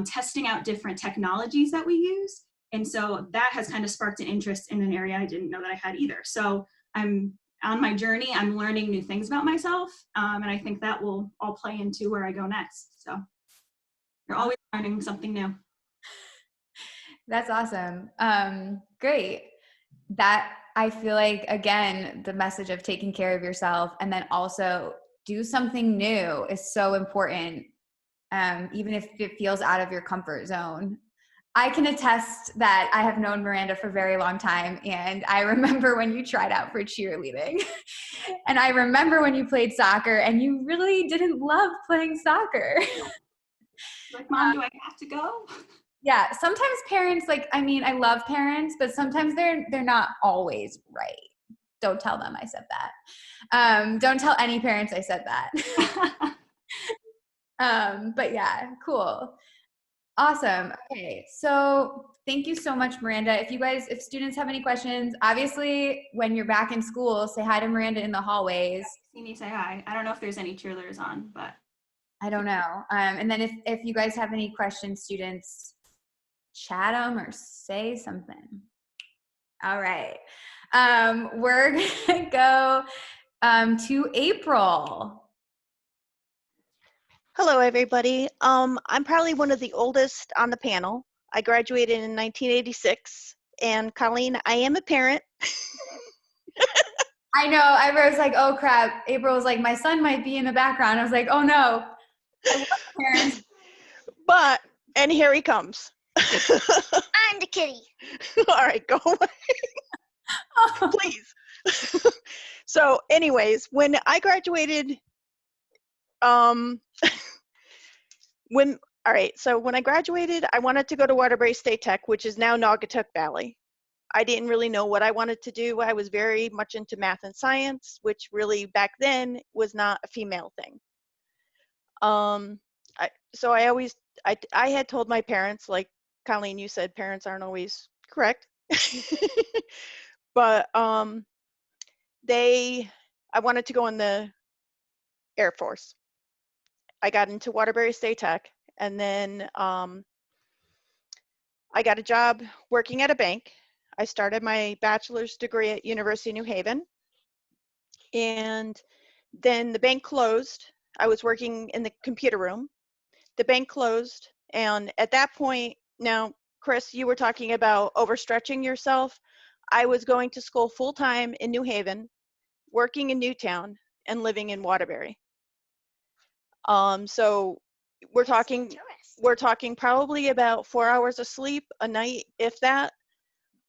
testing out different technologies that we use. And so that has kind of sparked an interest in an area I didn't know that I had either. So I'm on my journey. I'm learning new things about myself. And I think that will all play into where I go next. So you're always learning something new. That's awesome. Great. That I feel like, again, the message of taking care of yourself and then also do something new is so important, even if it feels out of your comfort zone. I can attest that I have known Miranda for a very long time, and I remember when you tried out for cheerleading. And I remember when you played soccer and you really didn't love playing soccer. Like, Mom, do I have to go? Yeah, sometimes parents, like, I mean, I love parents, but sometimes they're not always right. Don't tell them I said that. Don't tell any parents I said that. But yeah, cool. Awesome. Okay, so thank you so much, Miranda. If students have any questions, obviously when you're back in school, say hi to Miranda in the hallways. See me, say hi. I don't know if there's any cheerleaders on, but I don't know. And then if you guys have any questions, students, chat them or say something. All right. We're gonna go to April. Hello, everybody. I'm probably one of the oldest on the panel. I graduated in 1986, and Colleen, I am a parent. I know. I was like, oh crap. April was like, my son might be in the background. I was like, oh no. I love parents. But, and here he comes. I'm the kitty. All right, go away. Please. So anyways, when I graduated, when I graduated, I wanted to go to Waterbury State Tech, which is now Naugatuck Valley. I didn't really know what I wanted to do. I was very much into math and science, which really back then was not a female thing. I had told my parents, like Colleen, you said parents aren't always correct. But I wanted to go in the Air Force. I got into Waterbury State Tech, and then I got a job working at a bank. I started my bachelor's degree at University of New Haven, and then the bank closed. I was working in the computer room. The bank closed, and at that point, now, Chris, you were talking about overstretching yourself. I was going to school full-time in New Haven, working in Newtown, and living in Waterbury. So we're talking probably about 4 hours of sleep a night, if that.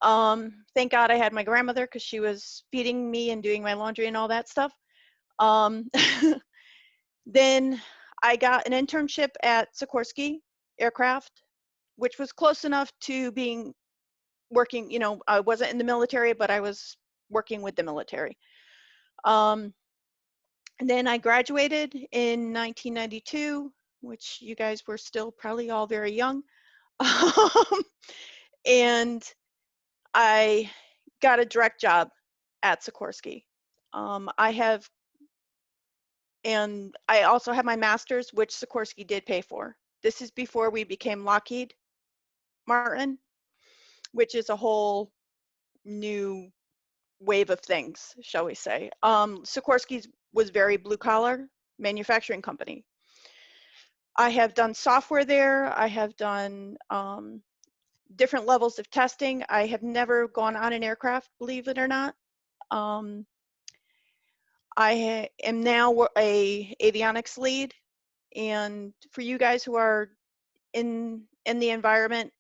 Thank God I had my grandmother, because she was feeding me and doing my laundry and all that stuff. Then I got an internship at Sikorsky Aircraft, which was close enough to working, I wasn't in the military, but I was working with the military. And then I graduated in 1992, which you guys were still probably all very young. And I got a direct job at Sikorsky. And I also have my master's, which Sikorsky did pay for. This is before we became Lockheed Martin, which is a whole new wave of things, shall we say. Sikorsky's was very blue collar manufacturing company. I have done software there. I have done different levels of testing. I have never gone on an aircraft, believe it or not. I am now a avionics lead, and for you guys who are in the environment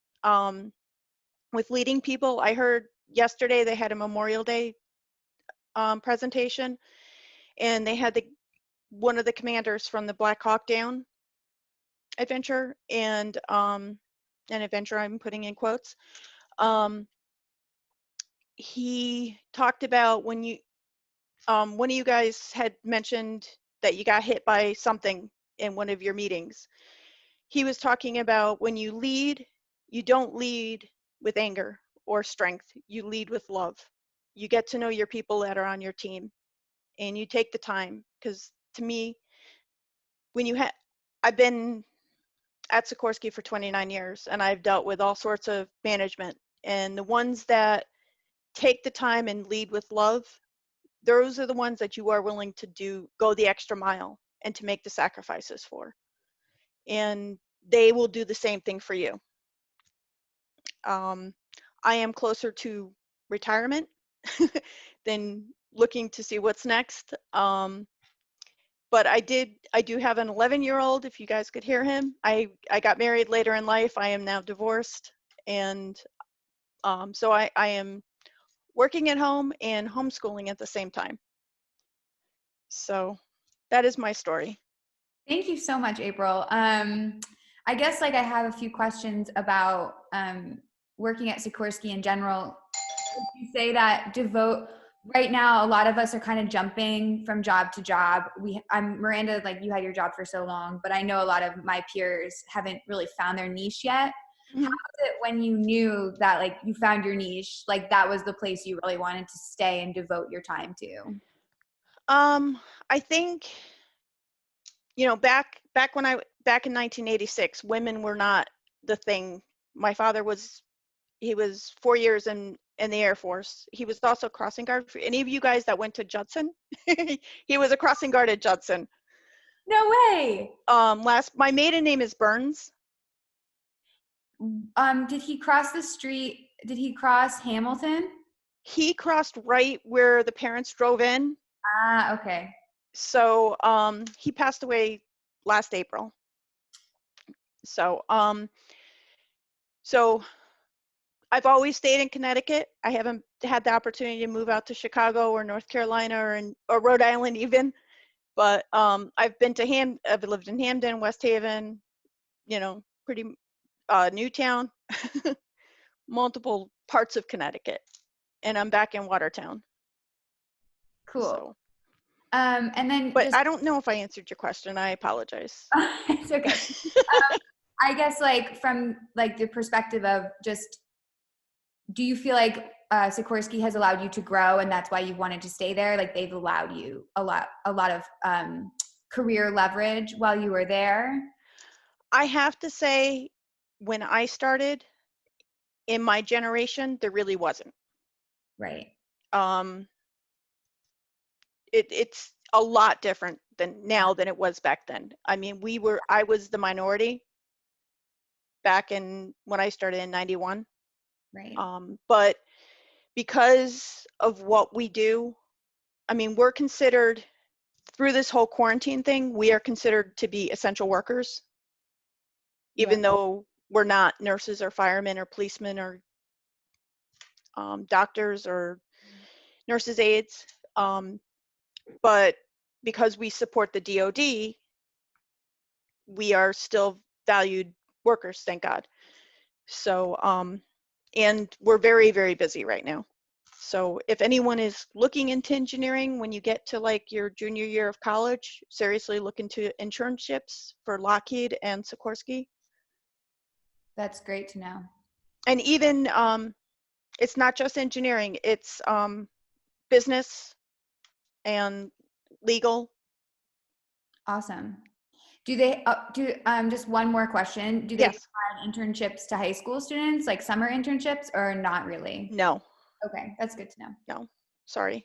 with leading people, I heard yesterday they had a Memorial Day presentation, and they had one of the commanders from the Black Hawk Down adventure, and an adventure I'm putting in quotes. He talked about when you one of you guys had mentioned that you got hit by something in one of your meetings. He was talking about when you lead, you don't lead with anger or strength. You lead with love. You get to know your people that are on your team, and you take the time. Because to me, when you I've been at Sikorsky for 29 years, and I've dealt with all sorts of management, and the ones that take the time and lead with love, those are the ones that you are willing to go the extra mile and to make the sacrifices for. And they will do the same thing for you. I am closer to retirement than looking to see what's next. But I do have an 11-year-old, if you guys could hear him. I got married later in life. I am now divorced. And so I am working at home and homeschooling at the same time. So that is my story. Thank you so much, April. I guess I have a few questions about working at Sikorsky in general. Would you say that right now, a lot of us are kind of jumping from job to job. Miranda, you had your job for so long, but I know a lot of my peers haven't really found their niche yet. Mm-hmm. How was it when you knew that you found your niche, that was the place you really wanted to stay and devote your time to? I think, back in 1986, women were not the thing. My father he was 4 years in the Air Force. He was also a crossing guard. For any of you guys that went to Judson, he was a crossing guard at Judson. No way. My maiden name is Burns. Did he cross the street? Did he cross Hamilton? He crossed right where the parents drove in. Ah, okay. So he passed away last April. So I've always stayed in Connecticut. I haven't had the opportunity to move out to Chicago or North Carolina or Rhode Island even. But I've lived in Hamden, West Haven, pretty Newtown, multiple parts of Connecticut, and I'm back in Watertown. Cool. So, and then, but I don't know if I answered your question. I apologize. It's okay. I guess from the perspective of just, do you feel Sikorsky has allowed you to grow, and that's why you wanted to stay there? They've allowed you a lot of career leverage while you were there? I have to say, when I started in my generation, there really wasn't. Right. It's a lot different than it was back then. I mean, I was the minority back when I started in 91. Right. But because of what we do, I mean, we're considered, through this whole quarantine thing, we are considered to be essential workers, even though we're not nurses or firemen or policemen or doctors or nurses' aides. But because we support the DoD, we are still valued workers, thank God. So, and we're very, very busy right now. So if anyone is looking into engineering, when you get to your junior year of college, seriously look into internships for Lockheed and Sikorsky. That's great to know. And even, it's not just engineering, it's business and legal. Awesome. Do they just one more question? Do they provide internships to high school students, summer internships, or not really? No. Okay, that's good to know. No. Sorry.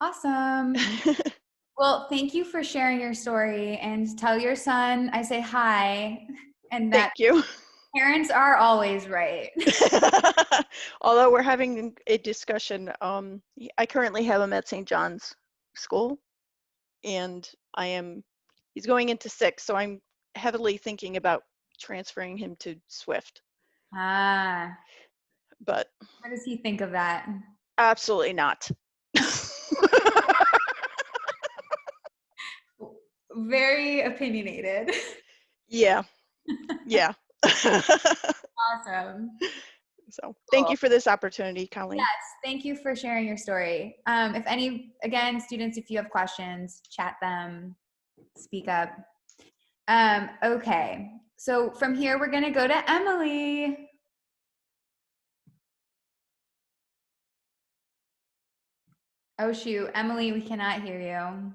Awesome. Well, thank you for sharing your story, and tell your son I say hi, and that Thank you. parents are always right. Although we're having a discussion, I currently have him at St. John's School, and he's going into 6th, so I'm heavily thinking about transferring him to Swift. Ah, But what does he think of that? absolutely not. Very opinionated. Yeah. Yeah. Awesome. So thank Cool. you for this opportunity, Colleen. Yes, thank you for sharing your story. Again, students, if you have questions, chat them, speak up. Okay, so from here, we're gonna go to Emily. Oh shoot, Emily, we cannot hear you.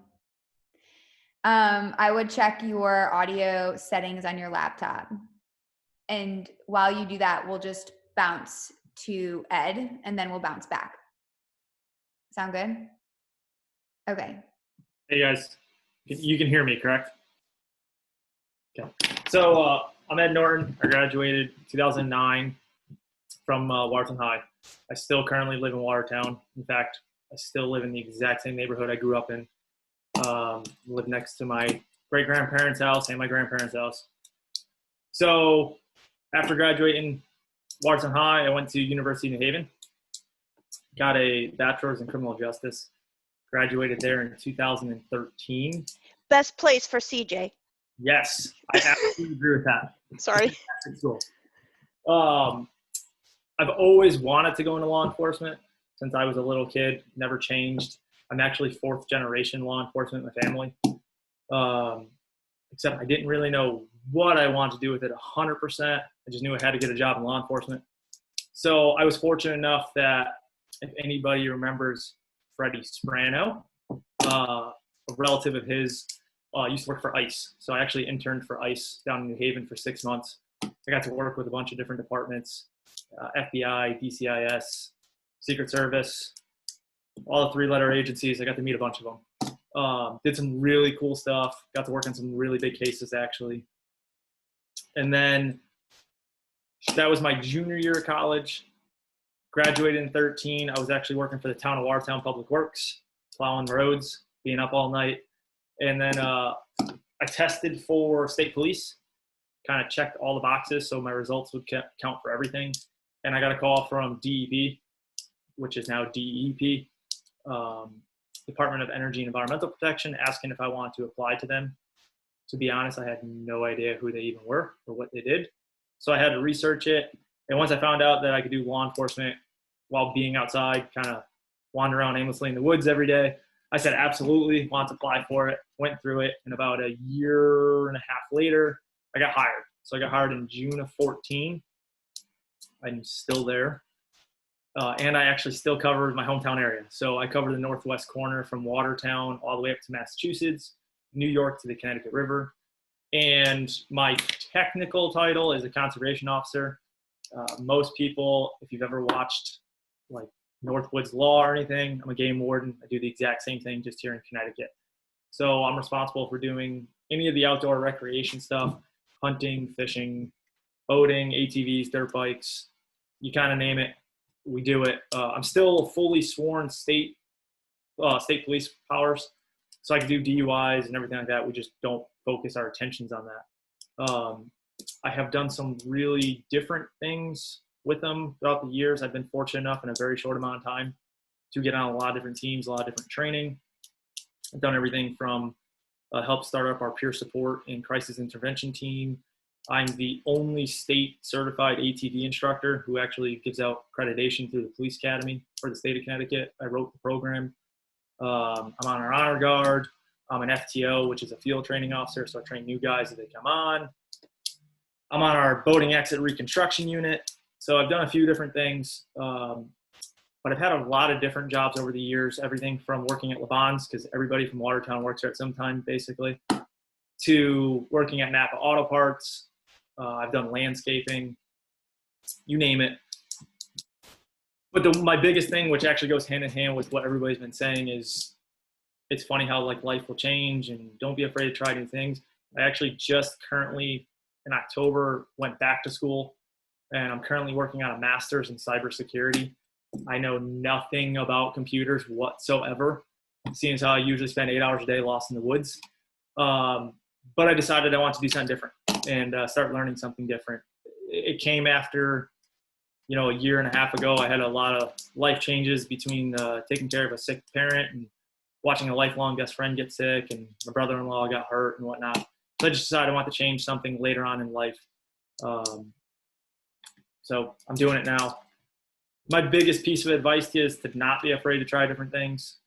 I would check your audio settings on your laptop. And while you do that, we'll just bounce to Ed, and then we'll bounce back. Sound good? Okay. Hey guys, you can hear me, correct? Okay. So I'm Ed Norton. I graduated 2009 from Watertown High. I still currently live in Watertown. In fact, I still live in the exact same neighborhood I grew up in. Live next to my great-grandparents' house and my grandparents' house. So after graduating Watertown High, I went to University of New Haven. Got a bachelor's in criminal justice. Graduated there in 2013. Best place for CJ. Yes, I absolutely agree with that. Sorry. Fantastic school. I've always wanted to go into law enforcement since I was a little kid. Never changed. I'm actually 4th generation law enforcement in my family. Except I didn't really know what I wanted to do with it 100%. I just knew I had to get a job in law enforcement. So I was fortunate enough that if anybody remembers Freddie Sprano, a relative of his, used to work for ICE. So I actually interned for ICE down in New Haven for 6 months. I got to work with a bunch of different departments, FBI, DCIS, Secret Service, all the 3-letter agencies. I got to meet a bunch of them. Did some really cool stuff. Got to work on some really big cases, actually. And then that was my junior year of college. Graduated in 13. I was actually working for the town of Watertown Public Works, plowing roads, being up all night. And then I tested for state police, kind of checked all the boxes so my results would count for everything. And I got a call from DEP, which is now DEP, Department of Energy and Environmental Protection, asking if I wanted to apply to them. To be honest, I had no idea who they even were or what they did. So I had to research it. And once I found out that I could do law enforcement while being outside, kind of wander around aimlessly in the woods every day, I said, absolutely, want to apply for it, went through it. And about a year and a half later, I got hired. So I got hired in June of 14. I'm still there. And I actually still cover my hometown area. So I cover the northwest corner from Watertown all the way up to Massachusetts, New York to the Connecticut River. And my technical title is a conservation officer. Most people, if you've ever watched like Northwoods Law or anything, I'm a game warden. I do the exact same thing just here in Connecticut. So I'm responsible for doing any of the outdoor recreation stuff, hunting, fishing, boating, ATVs, dirt bikes, you kind of name it, we do it. I'm still fully sworn state police powers, so I can do DUIs and everything like that. We just don't focus our attentions on that. I have done some really different things with them throughout the years. I've been fortunate enough in a very short amount of time to get on a lot of different teams, a lot of different training. I've done everything from help start up our peer support and crisis intervention team. I'm the only state certified ATV instructor who actually gives out accreditation through the police academy for the state of Connecticut. I wrote the program. I'm on our honor guard. I'm an FTO, which is a field training officer. So I train new guys as they come on. I'm on our boating exit reconstruction unit. So I've done a few different things, but I've had a lot of different jobs over the years, everything from working at LeBon's, because everybody from Watertown works there at some time, basically, to working at Napa Auto Parts. I've done landscaping, you name it. But my biggest thing, which actually goes hand in hand with what everybody's been saying, is it's funny how like life will change and don't be afraid to try new things. I actually just currently in October went back to school, and I'm currently working on a master's in cybersecurity. I know nothing about computers whatsoever, seeing as how I usually spend 8 hours a day lost in the woods. But I decided I want to do something different and start learning something different. It came after, a year and a half ago. I had a lot of life changes between taking care of a sick parent and watching a lifelong best friend get sick, and my brother-in-law got hurt and whatnot. So I just decided I want to change something later on in life. So I'm doing it now. My biggest piece of advice to you is to not be afraid to try different things,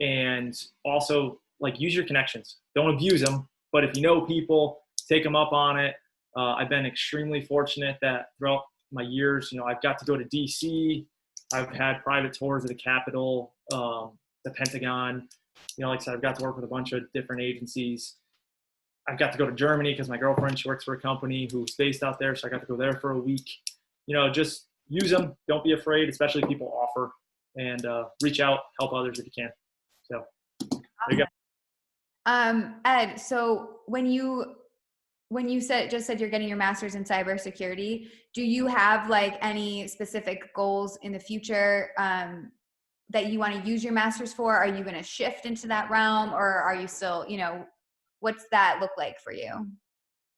and also like use your connections. Don't abuse them, but if you know people, take them up on it. I've been extremely fortunate that throughout my years, I've got to go to DC. I've had private tours of the Capitol, the Pentagon. Like I said, I've got to work with a bunch of different agencies. I've got to go to Germany because my girlfriend, she works for a company who's based out there. So I got to go there for a week. Just use them. Don't be afraid, especially if people offer, and reach out, help others if you can. So there you go. Ed, so when you said you're getting your master's in cybersecurity, do you have like any specific goals in the future that you want to use your master's for? Are you going to shift into that realm, or are you still, what's that look like for you?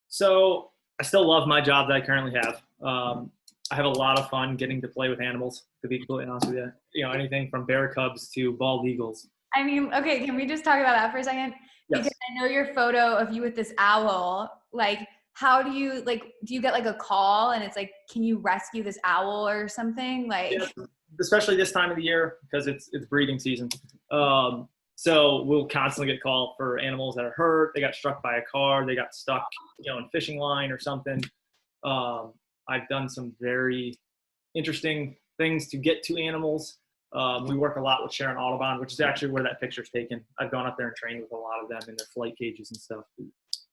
So I still love my job that I currently have. I have a lot of fun getting to play with animals, to be completely honest with you. Anything from bear cubs to bald eagles. I mean, okay, can we just talk about that for a second? Yes. Because I know your photo of you with this owl, like, how do you get like a call and it's like, can you rescue this owl or something? Like, yeah, especially this time of the year because it's breeding season. So we'll constantly get called for animals that are hurt. They got struck by a car. They got stuck, in fishing line or something. I've done some very interesting things to get to animals. We work a lot with Sharon Audubon, which is actually where that picture's taken. I've gone up there and trained with a lot of them in their flight cages and stuff.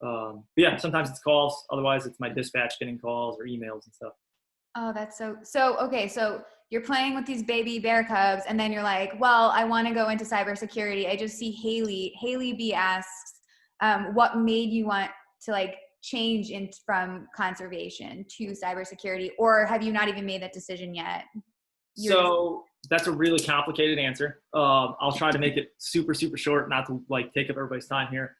But yeah, sometimes it's calls. Otherwise, it's my dispatch getting calls or emails and stuff. Oh, that's so okay. So you're playing with these baby bear cubs, and then you're like, well, I want to go into cybersecurity. I just see Haley B asks, what made you want to like change from conservation to cybersecurity, or have you not even made that decision yet? So that's a really complicated answer. I'll try to make it super, super short, not to like take up everybody's time here.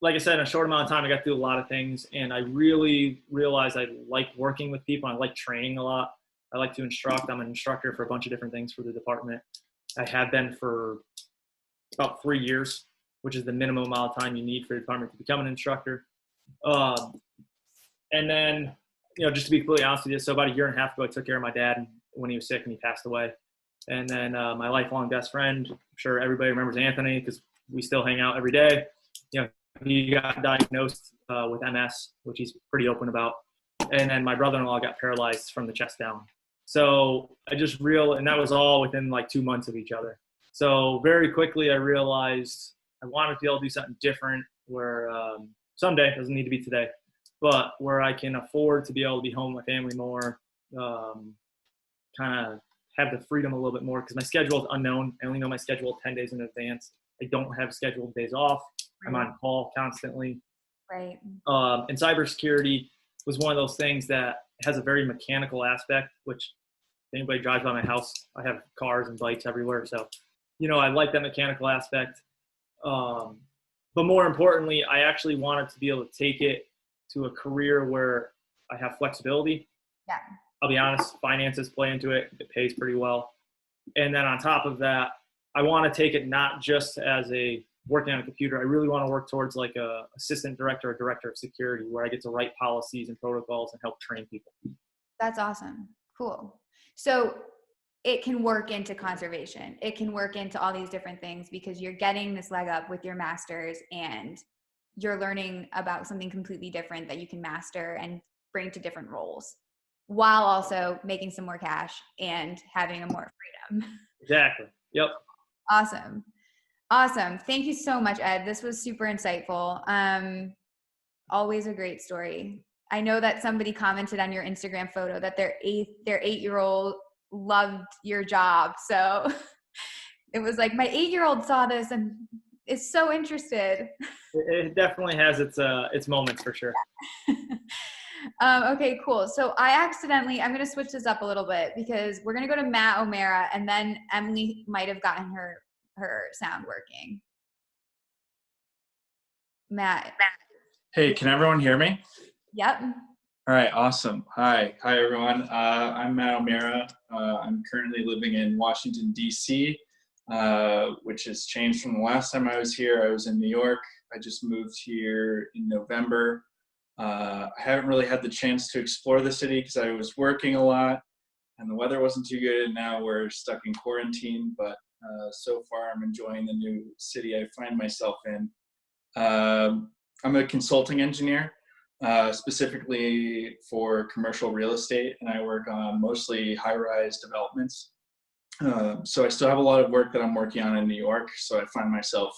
Like I said, in a short amount of time, I got to do a lot of things, and I really realized I like working with people. I like training a lot. I like to instruct. I'm an instructor for a bunch of different things for the department. I have been for about 3 years, which is the minimum amount of time you need for the department to become an instructor. And then, just to be completely honest with you, so about 1.5 years ago, I took care of my dad when he was sick and he passed away. And then my lifelong best friend, I'm sure everybody remembers Anthony because we still hang out every day. He got diagnosed with MS, which he's pretty open about. And then my brother-in-law got paralyzed from the chest down. So and that was all within like 2 months of each other. So very quickly I realized I wanted to be able to do something different where someday, doesn't need to be today, but where I can afford to be able to be home with my family more, kind of have the freedom a little bit more because my schedule is unknown. I only know my schedule 10 days in advance. I don't have scheduled days off. I'm on call constantly. Right. And cybersecurity was one of those things that has a very mechanical aspect, which if anybody drives by my house, I have cars and bikes everywhere. So, I like that mechanical aspect. But more importantly, I actually wanted to be able to take it to a career where I have flexibility. Yeah. I'll be honest, finances play into it. It pays pretty well. And then on top of that, I want to take it not just as working on a computer. I really want to work towards like a assistant director or director of security where I get to write policies and protocols and help train people. That's awesome. Cool. So it can work into conservation. It can work into all these different things because you're getting this leg up with your master's and you're learning about something completely different that you can master and bring to different roles while also making some more cash and having a more freedom. Exactly. Yep. Awesome. Thank you so much, Ed. This was super insightful. Always a great story. I know that somebody commented on your Instagram photo that their 8-year-old loved your job. So it was like, my 8-year-old saw this and is so interested. It definitely has its moments for sure. Okay, cool. So I'm going to switch this up a little bit because we're going to go to Matt O'Mara, and then Emily might have gotten her sound working. Matt. Hey, can everyone hear me? Yep. All right, awesome. Hi everyone. I'm Matt O'Mara. I'm currently living in Washington, D.C., which has changed from the last time I was here. I was in New York. I just moved here in November. I haven't really had the chance to explore the city because I was working a lot and the weather wasn't too good, and now we're stuck in quarantine, but so far I'm enjoying the new city I find myself in. I'm a consulting engineer, specifically for commercial real estate, and I work on mostly high-rise developments. So I still have a lot of work that I'm working on in New York, so I find myself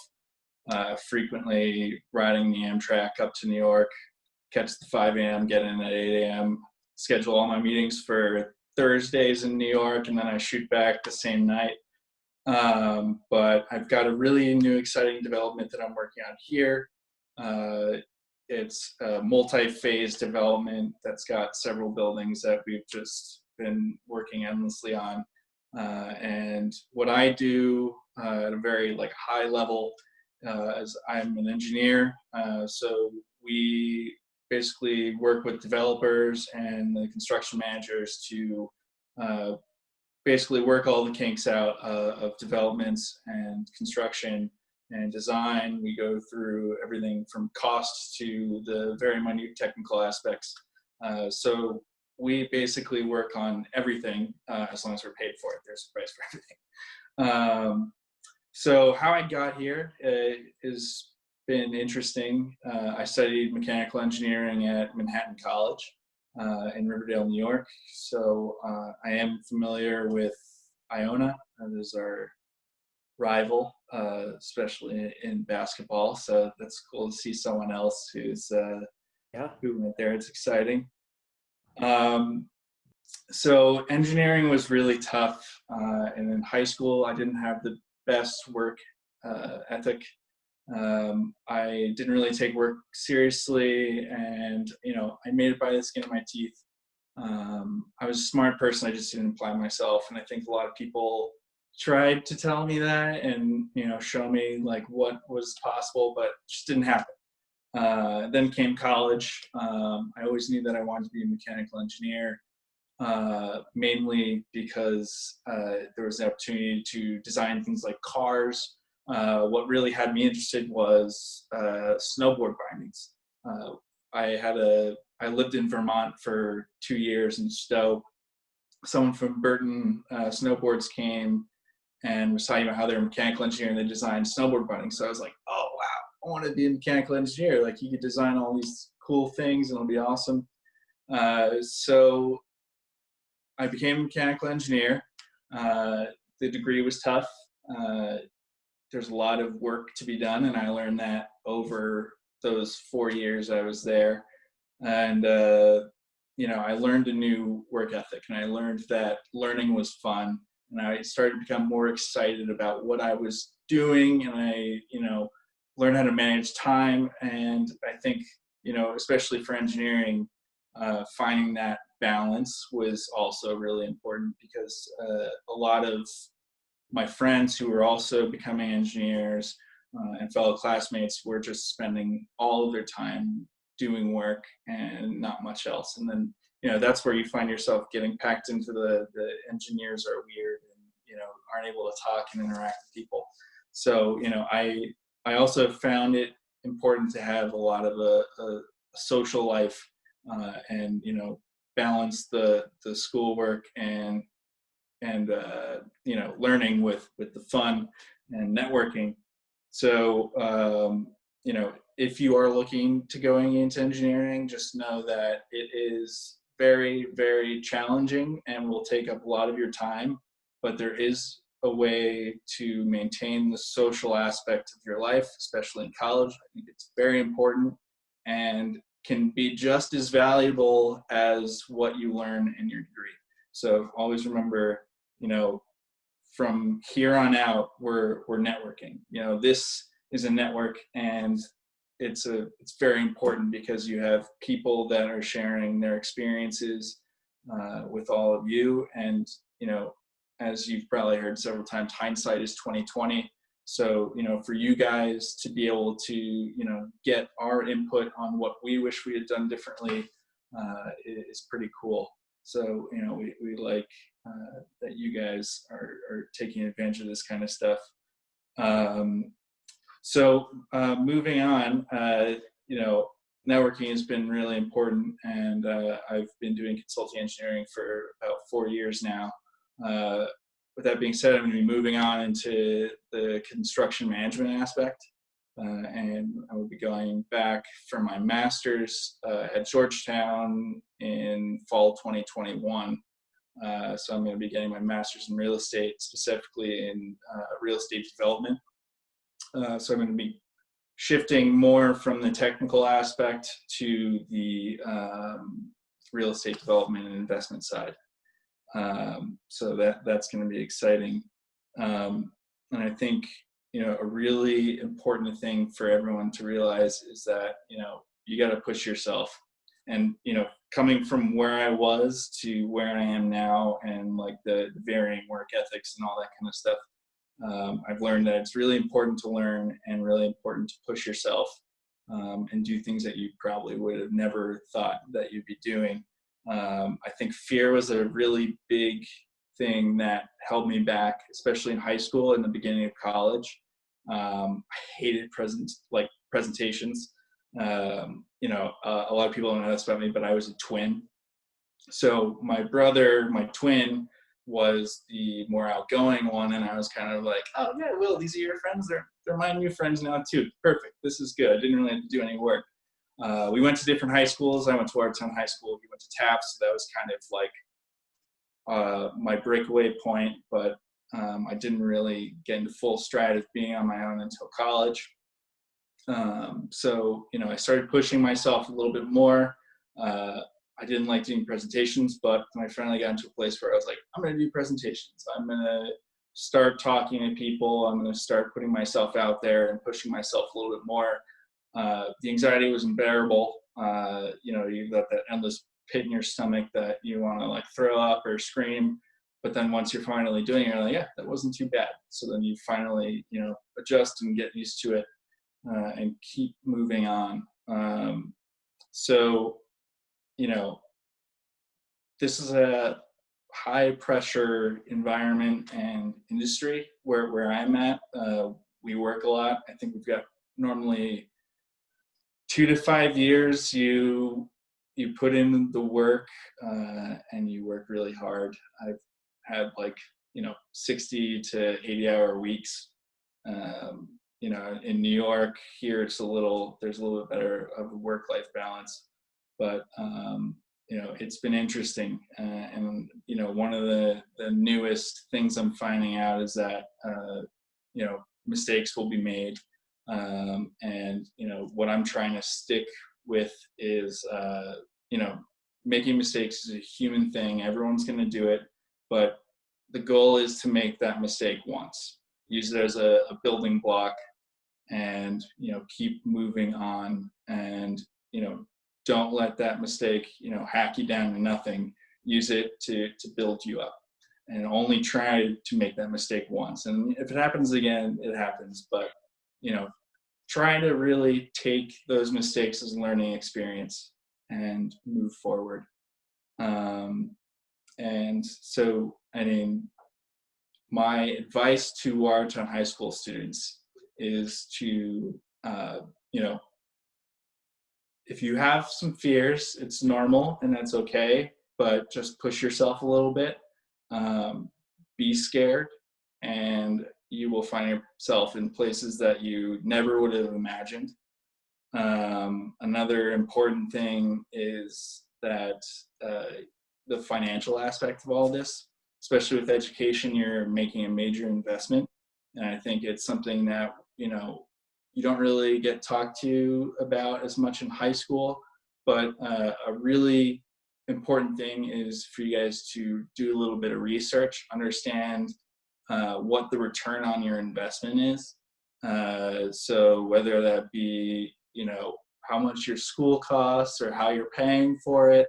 frequently riding the Amtrak up to New York, catch the 5 a.m., get in at 8 a.m., schedule all my meetings for Thursdays in New York, and then I shoot back the same night. But I've got a really new exciting development that I'm working on here. It's a multi-phase development that's got several buildings that we've just been working endlessly on. And what I do at a very high level is I'm an engineer. So we basically work with developers and the construction managers to basically work all the kinks out of developments and construction and design. We go through everything from costs to the very minute technical aspects. So we basically work on everything as long as we're paid for it. There's a price for everything. So how I got here has been interesting. I studied mechanical engineering at Manhattan College in Riverdale, New York. So I am familiar with Iona. That is our rival, especially in basketball. So that's cool to see someone else who went there. It's exciting. So engineering was really tough. And in high school, I didn't have the best work ethic. I didn't really take work seriously, and I made it by the skin of my teeth. I was a smart person, I just didn't apply myself, and I think a lot of people tried to tell me that and show me what was possible, but it just didn't happen. Then came college. I always knew that I wanted to be a mechanical engineer, mainly because there was an opportunity to design things like cars. What really had me interested was snowboard bindings. I lived in Vermont for 2 years in Stowe. Someone from Burton Snowboards came and was talking about how they're a mechanical engineer and they designed snowboard bindings. So I was like, oh wow, I want to be a mechanical engineer. You could design all these cool things and it'll be awesome. So I became a mechanical engineer. The degree was tough. There's a lot of work to be done, and I learned that over those 4 years I was there. And I learned a new work ethic, and I learned that learning was fun, and I started to become more excited about what I was doing, and I learned how to manage time. And I think especially for engineering, finding that balance was also really important, because a lot of my friends who were also becoming engineers and fellow classmates were just spending all of their time doing work and not much else. And then, that's where you find yourself getting packed into the engineers are weird and, aren't able to talk and interact with people. So, I also found it important to have a lot of a social life and, balance the schoolwork and learning with the fun and networking. So if you are looking to going into engineering, just know that it is very, very challenging and will take up a lot of your time, but there is a way to maintain the social aspect of your life, especially in college. I think it's very important, and can be just as valuable as what you learn in your degree. So always remember, from here on out, we're networking. This is a network, and it's very important because you have people that are sharing their experiences with all of you. And as you've probably heard several times, hindsight is 20/20. So for you guys to be able to get our input on what we wish we had done differently is pretty cool. So we like that you guys are taking advantage of this kind of stuff. So moving on, networking has been really important, and I've been doing consulting engineering for about 4 years now. With that being said, I'm going to be moving on into the construction management aspect, and I will be going back for my master's at Georgetown in fall 2021. So I'm going to be getting my master's in real estate, specifically in real estate development. So I'm going to be shifting more from the technical aspect to the real estate development and investment side. So that's going to be exciting. And I think, a really important thing for everyone to realize is that, you got to push yourself. And, coming from where I was to where I am now, and like the varying work ethics and all that kind of stuff, I've learned that it's really important to learn and really important to push yourself and do things that you probably would have never thought that you'd be doing. I think fear was a really big thing that held me back, especially in high school and the beginning of college. I hated presentations. A lot of people don't know this about me, but I was a twin. So my twin, was the more outgoing one, and I was kind of like, oh yeah, Will, these are your friends. They're my new friends now too. Perfect. This is good. I didn't really have to do any work. We went to different high schools. I went to Watertown High School. He went to TAPS. So that was kind of like my breakaway point, but I didn't really get into full stride of being on my own until college. So, I started pushing myself a little bit more. I didn't like doing presentations, but when I finally got into a place where I was like, I'm going to do presentations. I'm going to start talking to people. I'm going to start putting myself out there and pushing myself a little bit more. The anxiety was unbearable. You got that endless pit in your stomach that you want to like throw up or scream. But then once you're finally doing it, you're like, yeah, that wasn't too bad. So then you finally, adjust and get used to it and keep moving on. This is a high pressure environment and industry where I'm at. We work a lot. I think we've got normally 2 to 5 years. You put in the work and you work really hard. I've had 60 to 80 hour weeks. In New York here, there's a little bit better of a work-life balance, but it's been interesting. And one of the newest things I'm finding out is that, mistakes will be made. And what I'm trying to stick with is, making mistakes is a human thing. Everyone's going to do it, but the goal is to make that mistake once. Use it as a building block, and keep moving on, and don't let that mistake hack you down to nothing. Use it to build you up, and only try to make that mistake once. And if it happens again, it happens, but try to really take those mistakes as a learning experience and move forward. And so, my advice to Watertown High School students is to, if you have some fears, it's normal and that's okay, but just push yourself a little bit. Be scared, and you will find yourself in places that you never would have imagined. Another important thing is that the financial aspect of all this, especially with education, you're making a major investment. And I think it's something that, you don't really get talked to about as much in high school. but a really important thing is for you guys to do a little bit of research, understand what the return on your investment is. So whether that be, how much your school costs or how you're paying for it,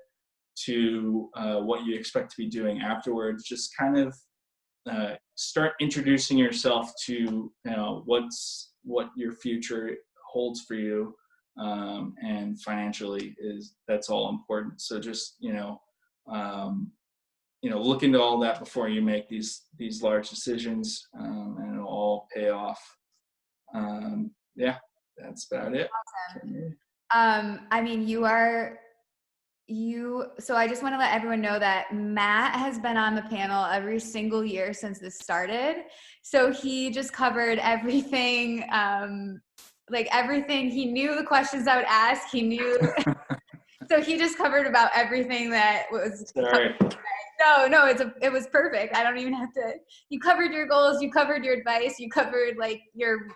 to what you expect to be doing afterwards, just kind of start introducing yourself to what your future holds for you, and financially that's all important. So just look into all that before you make these large decisions, and it'll all pay off. Yeah, that's about it. Awesome. I mean, so I just want to let everyone know that Matt has been on the panel every single year since this started. So he just covered everything, everything. He knew the questions I would ask. He knew. So he just covered about everything that was. Sorry. No, it was perfect. I don't even have to. You covered your goals. You covered your advice. You covered your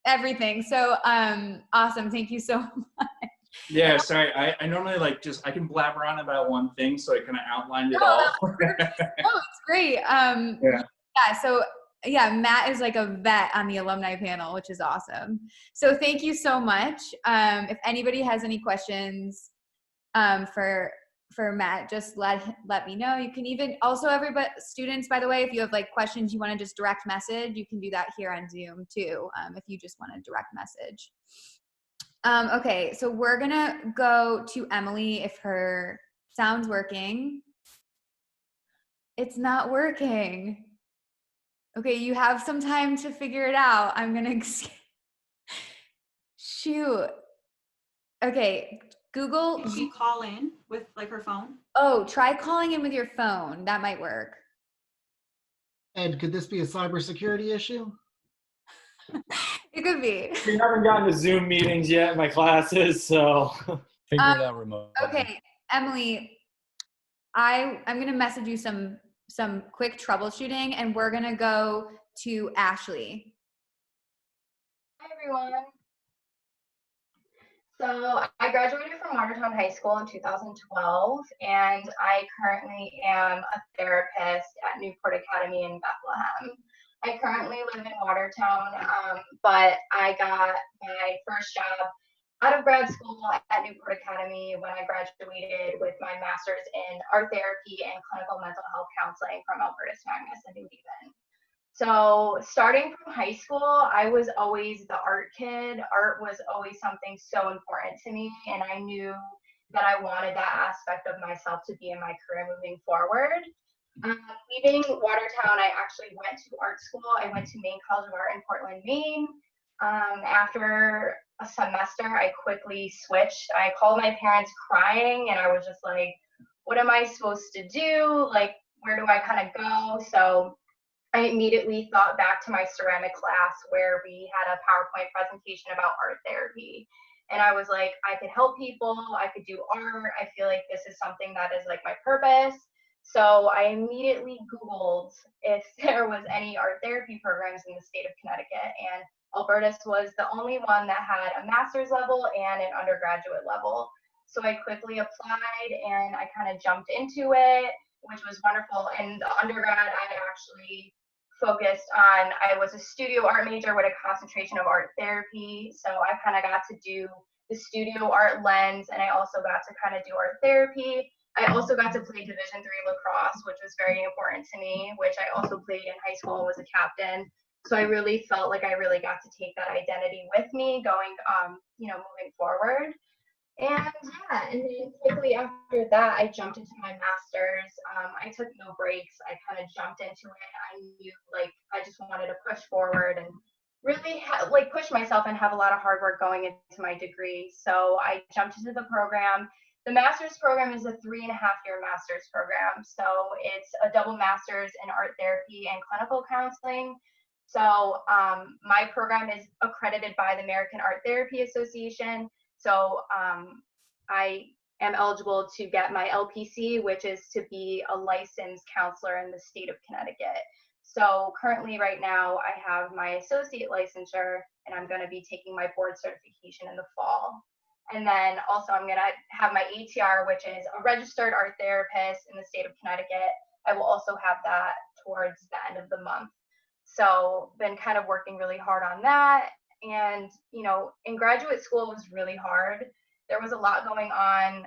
everything. So awesome. Thank you so much. Yeah, sorry. I normally I can blabber on about one thing, so I kind of outlined it all. It's great. Yeah. So Matt is like a vet on the alumni panel, which is awesome. So thank you so much. If anybody has any questions for Matt, just let me know. You can even also, everybody, students, by the way, if you have questions you want to just direct message, you can do that here on Zoom too. If you just want to direct message. Okay, so we're gonna go to Emily if her sound's working. It's not working. Okay, you have some time to figure it out. I'm gonna shoot. Okay, Google. Can she call in with her phone? Oh, try calling in with your phone. That might work. Ed, could this be a cybersecurity issue? It could be. We haven't gotten to Zoom meetings yet in my classes, so figure it out remotely. Okay, Emily, I'm gonna message you some quick troubleshooting, and we're gonna go to Ashley. Hi everyone. So I graduated from Watertown High School in 2012, and I currently am a therapist at Newport Academy in Bethlehem. I currently live in Watertown, but I got my first job out of grad school at Newport Academy when I graduated with my master's in art therapy and clinical mental health counseling from Albertus Magnus in New Haven. So starting from high school, I was always the art kid. Art was always something so important to me, and I knew that I wanted that aspect of myself to be in my career moving forward. Leaving Watertown, I actually went to art school. I went to Maine College of Art in Portland, Maine. After a semester, I quickly switched. I called my parents crying, and I was just like, what am I supposed to do? Where do I kind of go? So I immediately thought back to my ceramic class where we had a PowerPoint presentation about art therapy. And I was like, I could help people. I could do art. I feel like this is something that is my purpose. So I immediately Googled if there was any art therapy programs in the state of Connecticut. And Albertus was the only one that had a master's level and an undergraduate level. So I quickly applied and I kind of jumped into it, which was wonderful. In the undergrad, I actually focused on, I was a studio art major with a concentration of art therapy. So I kind of got to do the studio art lens, and I also got to kind of do art therapy. I also got to play Division III lacrosse, which was very important to me, which I also played in high school and was a captain. So I really felt like I really got to take that identity with me going, moving forward. And then quickly after that, I jumped into my master's. I took no breaks. I kind of jumped into it. I knew I just wanted to push forward and really push myself and have a lot of hard work going into my degree. So I jumped into the program. The master's program is a 3.5-year master's program. So it's a double master's in art therapy and clinical counseling. So my program is accredited by the American Art Therapy Association. So I am eligible to get my LPC, which is to be a licensed counselor in the state of Connecticut. So currently right now I have my associate licensure, and I'm going to be taking my board certification in the fall. And then also I'm going to have my ATR, which is a registered art therapist in the state of Connecticut. I will also have that towards the end of the month. So been kind of working really hard on that. And, you know, in graduate school, it was really hard. There was a lot going on,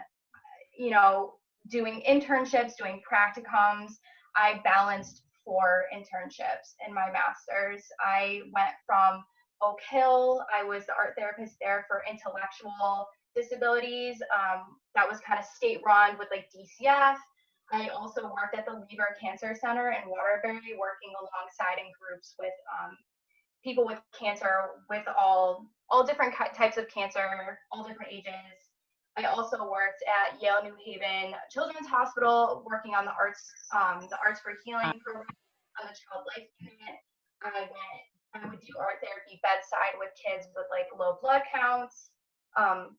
you know, doing internships, doing practicums. I balanced 4 internships in my master's. I went from Oak Hill. I was the art therapist there for intellectual disabilities. That was kind of state run with like DCF. I also worked at the Liver Cancer Center in Waterbury, working alongside in groups with people with cancer, with all different types of cancer, all different ages. I also worked at Yale New Haven Children's Hospital, working on the Arts for Healing program on the Child Life Unit. I would do art therapy bedside with kids with like low blood counts,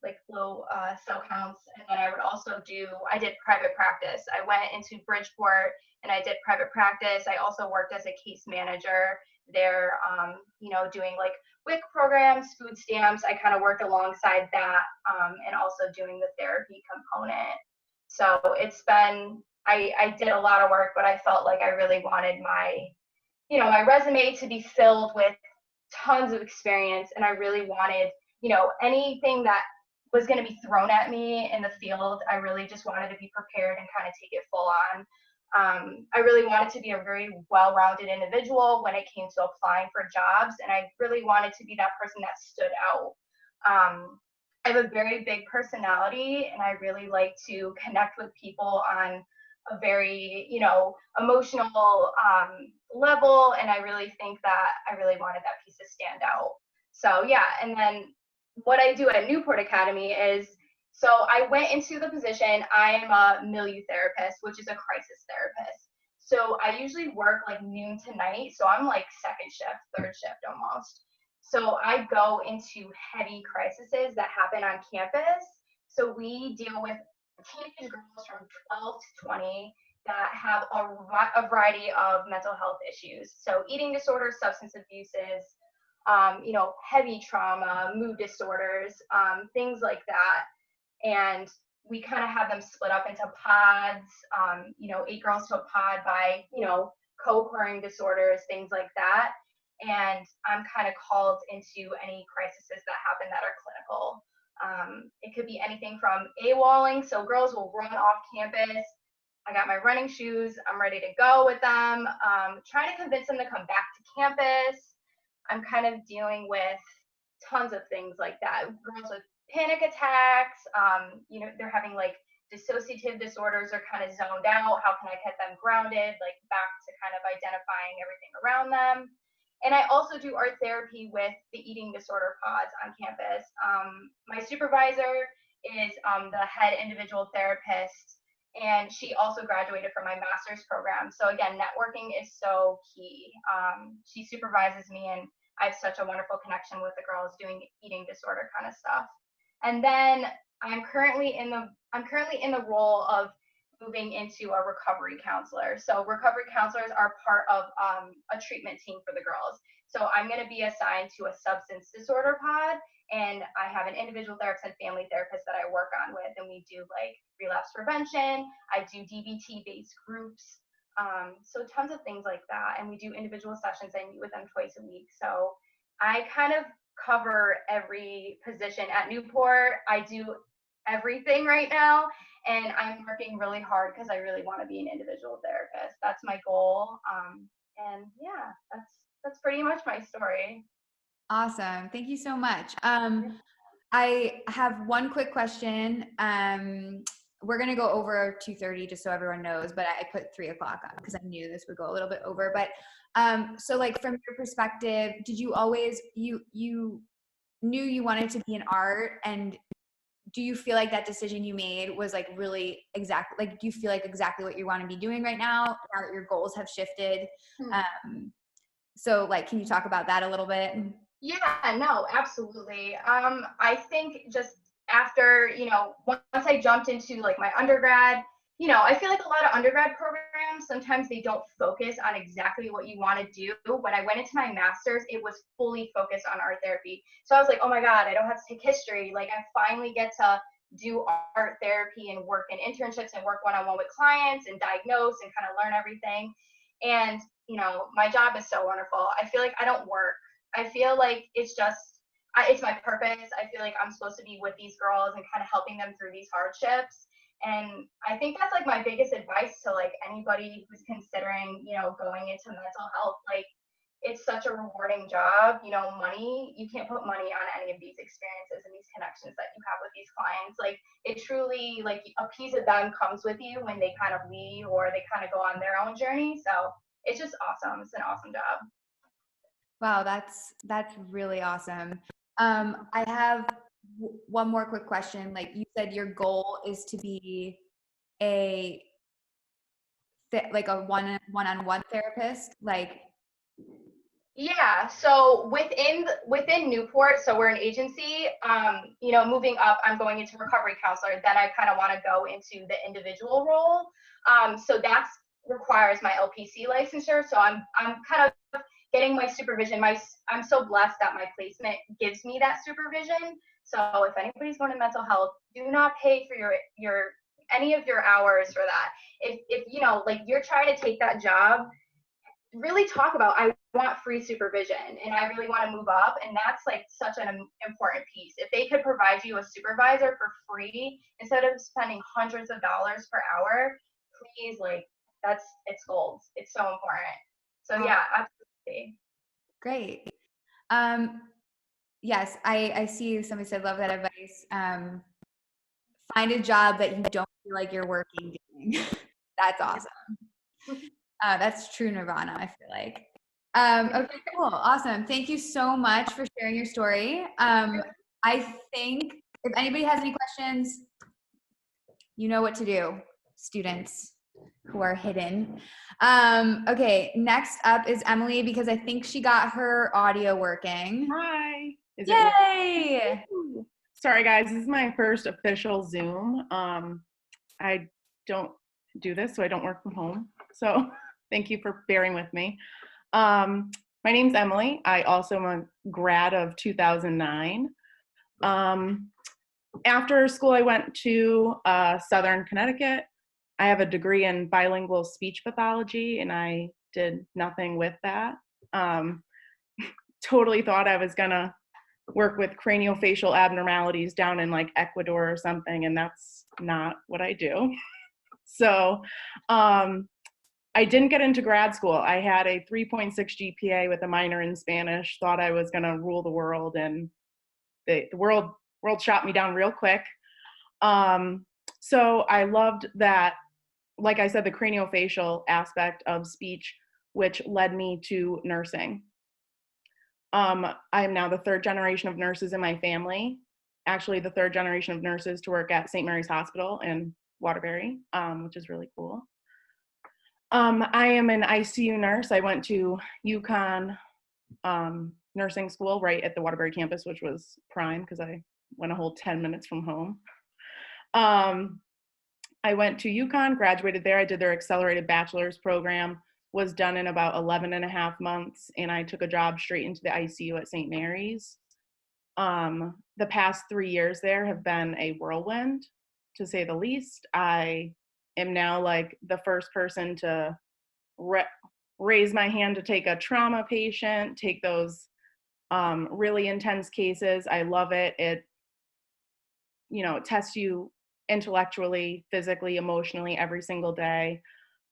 like low cell counts. And then I did private practice. I went into Bridgeport and I did private practice. I also worked as a case manager there, you know, doing like WIC programs, food stamps. I kind of worked alongside that, and also doing the therapy component. So it's been, I did a lot of work, but I felt like I really wanted my resume to be filled with tons of experience. And I really wanted, you know, anything that was going to be thrown at me in the field, I really just wanted to be prepared and kind of take it full on. I really wanted to be a very well-rounded individual when it came to applying for jobs, and I really wanted to be that person that stood out. I have a very big personality, and I really like to connect with people on a very, you know, emotional level, and I really think that I really wanted that piece to stand out. So yeah, and then what I do at Newport Academy is, so I went into the position, I am a milieu therapist, which is a crisis therapist. So I usually work like noon to night, so I'm like second shift, third shift almost. So I go into heavy crises that happen on campus. So we deal with teenage girls from 12 to 20 that have a variety of mental health issues. So eating disorders, substance abuses, you know, heavy trauma, mood disorders, things like that. And we kind of have them split up into pods, you know, 8 girls to a pod by, you know, co-occurring disorders, things like that. And I'm kind of called into any crises that happen that are clinical. It could be anything from AWOLing, so girls will run off campus. I got my running shoes, I'm ready to go with them, trying to convince them to come back to campus. I'm kind of dealing with tons of things like that. Girls with panic attacks, you know, they're having like dissociative disorders, are kind of zoned out. How can I get them grounded, like back to kind of identifying everything around them? And I also do art therapy with the eating disorder pods on campus. My supervisor is the head individual therapist, and she also graduated from my master's program. So again, networking is so key. She supervises me, and I have such a wonderful connection with the girls doing eating disorder kind of stuff. And then I'm currently in the role of moving into a recovery counselor. So recovery counselors are part of a treatment team for the girls. So I'm going to be assigned to a substance disorder pod, and I have an individual therapist and family therapist that I work on with, and we do like relapse prevention. I do DBT-based groups, so tons of things like that. And we do individual sessions. I meet with them twice a week. So I kind of cover every position at Newport. I do everything right now, and I'm working really hard because I really want to be an individual therapist. That's my goal. And yeah, that's pretty much my story. Awesome. Thank you so much. I have one quick question. We're going to go over 2:30 just so everyone knows, but I put 3 o'clock on because I knew this would go a little bit over. But so like from your perspective, did you always, you knew you wanted to be in art, and do you feel like that decision you made was like really exact, like do you feel like exactly what you want to be doing right now that your goals have shifted? So like, can you talk about that a little bit? Yeah, no, absolutely. I think just after, you know, once I jumped into like my undergrad, you know, I feel like a lot of undergrad programs, sometimes they don't focus on exactly what you want to do. When I went into my master's, it was fully focused on art therapy. So I was like, oh my God, I don't have to take history. Like, I finally get to do art therapy and work in internships and work one-on-one with clients and diagnose and kind of learn everything. And, you know, my job is so wonderful. I feel like I don't work. I feel like it's just, it's my purpose. I feel like I'm supposed to be with these girls and kind of helping them through these hardships. And I think that's like my biggest advice to like anybody who's considering, you know, going into mental health. Like, it's such a rewarding job. You know, money, you can't put money on any of these experiences and these connections that you have with these clients. Like, it truly, like, a piece of them comes with you when they kind of leave or they kind of go on their own journey. So it's just awesome. It's an awesome job. Wow, that's really awesome. I have one more quick question. Like, you said your goal is to be a one-on-one therapist. Like, yeah, so within Newport, so we're an agency, you know, moving up, I'm going into recovery counselor, then I kind of want to go into the individual role. So that requires my LPC licensure. So I'm kind of getting my supervision. I'm so blessed that my placement gives me that supervision. So if anybody's going to mental health, do not pay for your any of your hours for that. If you know, like, you're trying to take that job, really talk about, I want free supervision and I really want to move up. And that's like such an important piece. If they could provide you a supervisor for free instead of spending hundreds of dollars per hour, please, like, it's gold. It's so important. So yeah, absolutely. great. Yes, I see somebody said, love that advice. Find a job that you don't feel like you're working doing. That's awesome. That's true nirvana, I feel like. Okay, cool. Awesome. Thank you so much for sharing your story. I think if anybody has any questions, you know what to do, students who are hidden. Okay, next up is Emily, because I think she got her audio working. Hi. Yay! Sorry, guys. This is my first official Zoom. I don't do this, so I don't work from home. So thank you for bearing with me. My name's Emily. I also am a grad of 2009. After school, I went to Southern Connecticut. I have a degree in bilingual speech pathology, and I did nothing with that. Totally thought I was gonna work with craniofacial abnormalities down in like Ecuador or something, and that's not what I do. So I didn't get into grad school. I had a 3.6 GPA with a minor in Spanish, thought I was gonna rule the world, and the world shot me down real quick. So I loved that, like I said, the craniofacial aspect of speech, which led me to nursing. I am now the third generation of nurses in my family, actually the third generation of nurses to work at St. Mary's Hospital in Waterbury, which is really cool. I am an ICU nurse. I went to UConn nursing school right at the Waterbury campus, which was prime because I went a whole 10 minutes from home. I went to UConn, graduated there. I did their accelerated bachelor's program, was done in about 11 and a half months, and I took a job straight into the ICU at St. Mary's. The past 3 years there have been a whirlwind, to say the least. I am now like the first person to raise my hand to take a trauma patient, take those really intense cases. I love it. It, you know, it tests you intellectually, physically, emotionally every single day.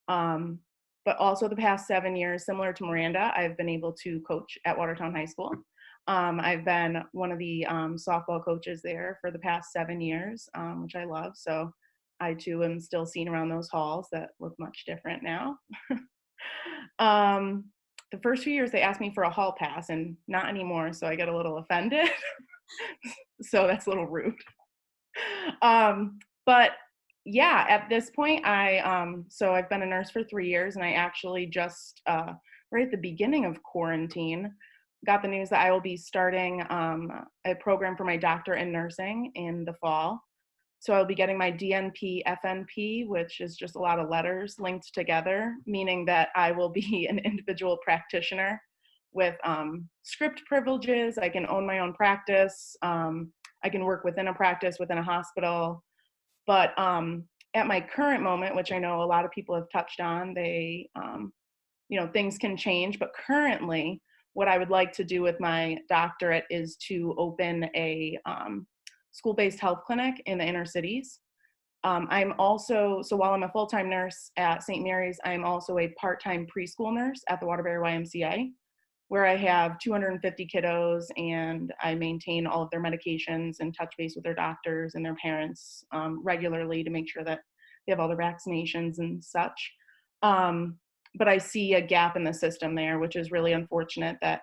But also the past 7 years, similar to Miranda, I've been able to coach at Watertown High School. I've been one of the softball coaches there for the past 7 years, which I love. So I too am still seen around those halls that look much different now. The first few years they asked me for a hall pass, and not anymore, so I get a little offended. So that's a little rude. But yeah, at this point, so I've been a nurse for 3 years, and I actually just, right at the beginning of quarantine, got the news that I will be starting a program for my doctorate in nursing in the fall. So I'll be getting my DNP FNP, which is just a lot of letters linked together, meaning that I will be an individual practitioner with script privileges. I can own my own practice. I can work within a practice, within a hospital. But at my current moment, which I know a lot of people have touched on, they, things can change. But currently, what I would like to do with my doctorate is to open a school-based health clinic in the inner cities. I'm also, so while I'm a full-time nurse at St. Mary's, I'm also a part-time preschool nurse at the Waterbury YMCA, where I have 250 kiddos and I maintain all of their medications and touch base with their doctors and their parents regularly to make sure that they have all their vaccinations and such. But I see a gap in the system there, which is really unfortunate that,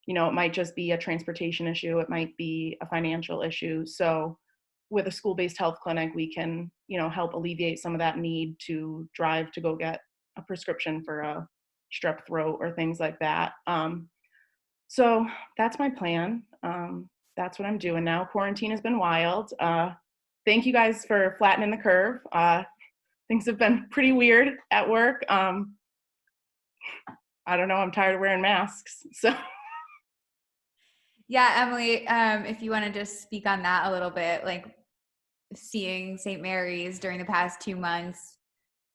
it might just be a transportation issue. It might be a financial issue. So with a school-based health clinic, we can, help alleviate some of that need to drive to go get a prescription for a strep throat or things like that. So that's my plan. That's what I'm doing now. Quarantine has been wild. Thank you guys for flattening the curve. Things have been pretty weird at work. I don't know, I'm tired of wearing masks, so. Yeah, Emily, if you want to just speak on that a little bit, like seeing St. Mary's during the past 2 months,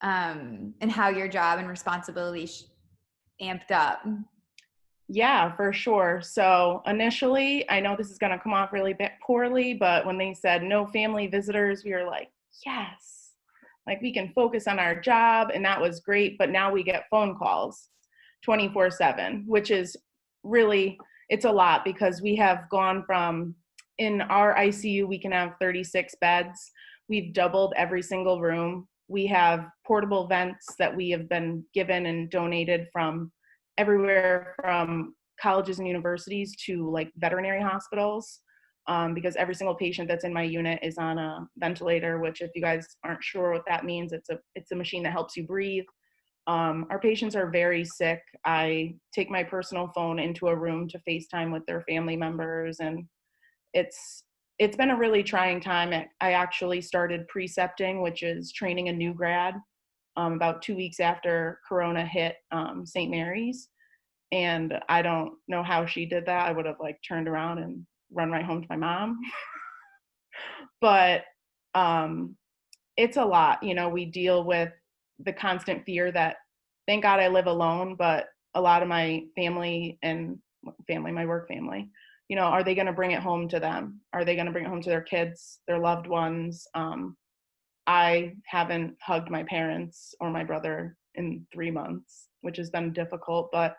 and how your job and responsibilities amped up. Yeah, for sure. So initially, I know this is going to come off really poorly, but when they said no family visitors, we were like, yes, like we can focus on our job, and that was great. But now we get phone calls 24/7, which is really, it's a lot, because we have gone from, in our ICU, we can have 36 beds. We've doubled every single room. We have portable vents that we have been given and donated from everywhere, from colleges and universities to like veterinary hospitals, because every single patient that's in my unit is on a ventilator, which, if you guys aren't sure what that means, it's a machine that helps you breathe. Our patients are very sick. I take my personal phone into a room to FaceTime with their family members, and it's been a really trying time. I actually started precepting, which is training a new grad, about 2 weeks after Corona hit St. Mary's. And I don't know how she did that. I would have like turned around and run right home to my mom. But it's a lot. We deal with the constant fear that, thank God I live alone, but a lot of my family, my work family, are they going to bring it home to them? Are they going to bring it home to their kids, their loved ones? I haven't hugged my parents or my brother in 3 months, which has been difficult, but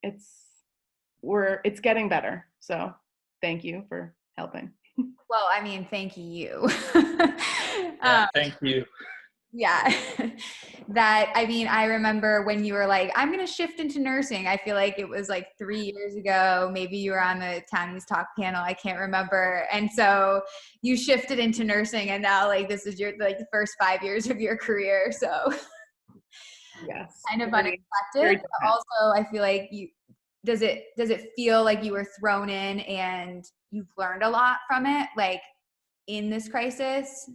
it's getting better. So thank you for helping. Well, I mean, thank you. Thank you. Yeah. I remember when you were like, I'm going to shift into nursing. I feel like it was like 3 years ago. Maybe you were on the Townies Talk panel. I can't remember. And so you shifted into nursing, and now like this is your the first 5 years of your career. So yes, kind of unexpected. But also, I feel like does it feel like you were thrown in and you've learned a lot from it, like in this crisis?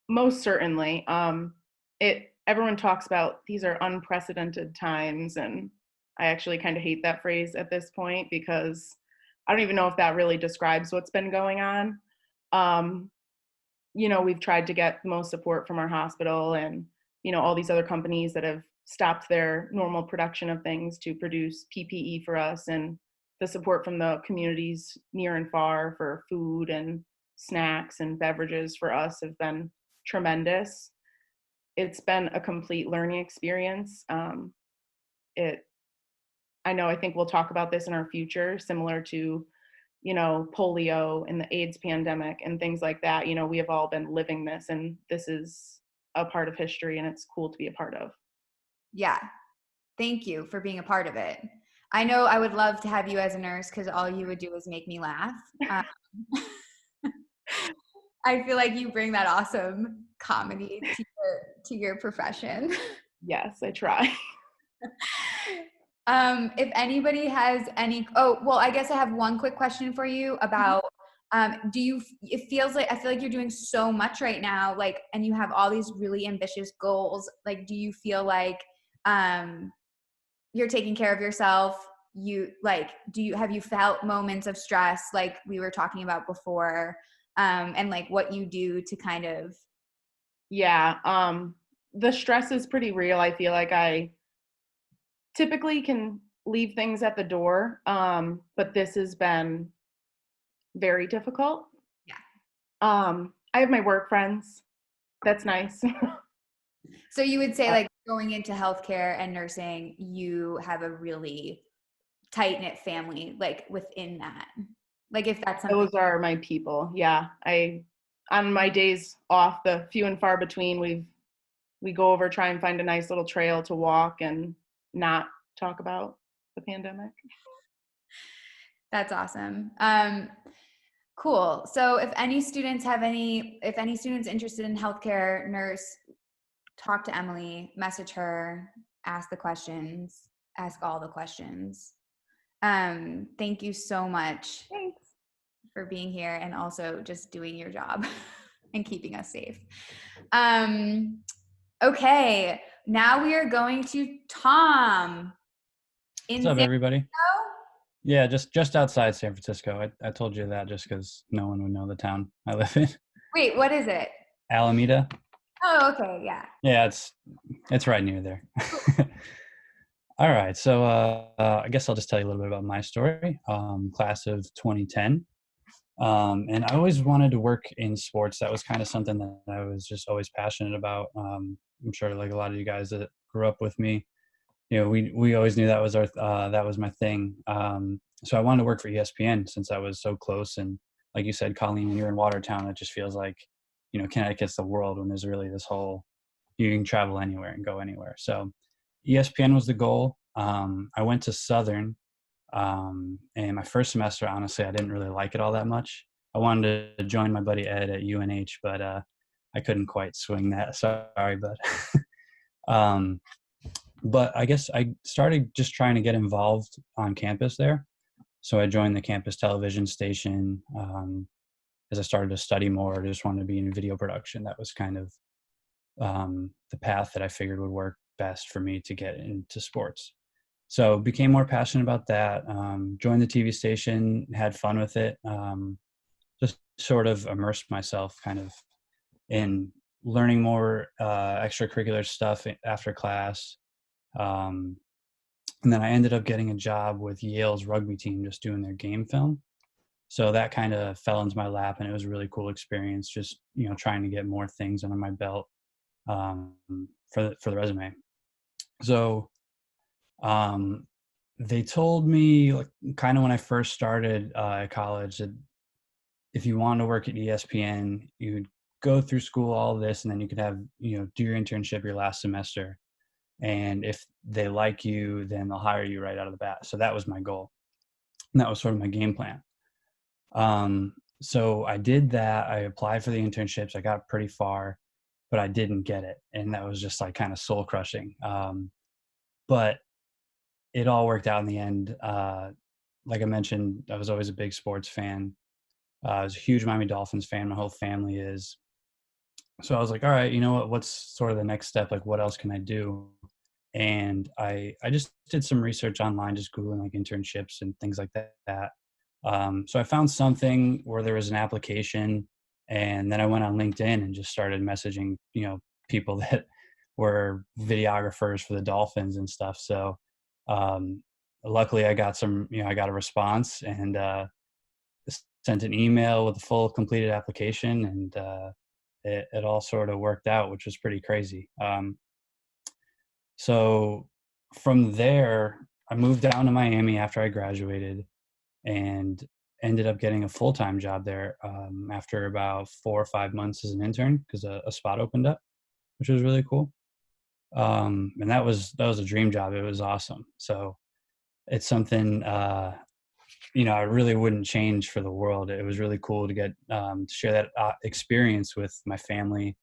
Most certainly. Everyone talks about these are unprecedented times, and I actually kind of hate that phrase at this point, because I don't even know if that really describes what's been going on. We've tried to get the most support from our hospital and, all these other companies that have stopped their normal production of things to produce PPE for us, and the support from the communities near and far for food and snacks and beverages for us have been tremendous. It's been a complete learning experience. I think we'll talk about this in our future, similar to, polio and the AIDS pandemic and things like that. We have all been living this, and this is a part of history, and it's cool to be a part of. Yeah. Thank you for being a part of it. I know I would love to have you as a nurse, because all you would do is make me laugh. I feel like you bring that awesome comedy to your profession. Yes, I try. If anybody has I guess I have one quick question for you about it feels like, I feel like you're doing so much right now, like, and you have all these really ambitious goals. Like, do you feel like, you're taking care of yourself? Have you felt moments of stress like we were talking about before? And like what you do to kind of. Yeah. The stress is pretty real. I feel like I typically can leave things at the door. But this has been very difficult. Yeah. I have my work friends. That's nice. So you would say, like, going into healthcare and nursing, you have a really tight-knit family, like, within that. Like, if that's something. Those are my people. Yeah. On my days off, the few and far between, we go over, try and find a nice little trail to walk and not talk about the pandemic. That's awesome. Cool. So if any students interested in healthcare, nurse, talk to Emily, message her, ask all the questions. Thank you so much. Thanks for being here and also just doing your job and keeping us safe. Okay, now we are going to Tom. What's up, everybody? Yeah, just outside San Francisco. I told you that just because no one would know the town I live in. Wait, what is it? Alameda. Oh, okay, yeah. Yeah, it's right near there. All right, so I guess I'll just tell you a little bit about my story. Class of 2010. And I always wanted to work in sports. That was kind of something that I was just always passionate about. I'm sure like a lot of you guys that grew up with me, we always knew that was that was my thing. So I wanted to work for ESPN since I was so close. And like you said, Colleen, when you're in Watertown, it just feels like, Connecticut's the world when there's really this whole, you can travel anywhere and go anywhere. So ESPN was the goal. I went to Southern. And my first semester, honestly, I didn't really like it all that much. I wanted to join my buddy Ed at UNH, but I couldn't quite swing that. Sorry, but but I guess I started just trying to get involved on campus there. So I joined the campus television station. As I started to study more, I just wanted to be in video production. That was kind of the path that I figured would work best for me to get into sports. So became more passionate about that, joined the TV station, had fun with it, just sort of immersed myself kind of in learning more extracurricular stuff after class. And then I ended up getting a job with Yale's rugby team, just doing their game film. So that kind of fell into my lap, and it was a really cool experience, just, trying to get more things under my belt for the resume. So they told me, like, kind of when I first started at college, that if you wanted to work at ESPN, you'd go through school, all this, and then you could have, do your internship your last semester. And if they like you, then they'll hire you right out of the bat. So that was my goal. And that was sort of my game plan. So I did that. I applied for the internships. I got pretty far, but I didn't get it. And that was just like kind of soul crushing. But it all worked out in the end. Like I mentioned, I was always a big sports fan. I was a huge Miami Dolphins fan. My whole family is. So I was like, all right, you know what? What's sort of the next step? Like, what else can I do? And I just did some research online, just Googling like internships and things like that. So I found something where there was an application, and then I went on LinkedIn and just started messaging, people that were videographers for the Dolphins and stuff. So luckily I got I got a response, and sent an email with a full completed application, and it all sort of worked out, which was pretty crazy. So from there, I moved down to Miami after I graduated, and ended up getting a full-time job there after about 4 or 5 months as an intern, because a spot opened up, which was really cool. And that was a dream job. It was awesome. So it's something, I really wouldn't change for the world. It was really cool to get to share that experience with my family,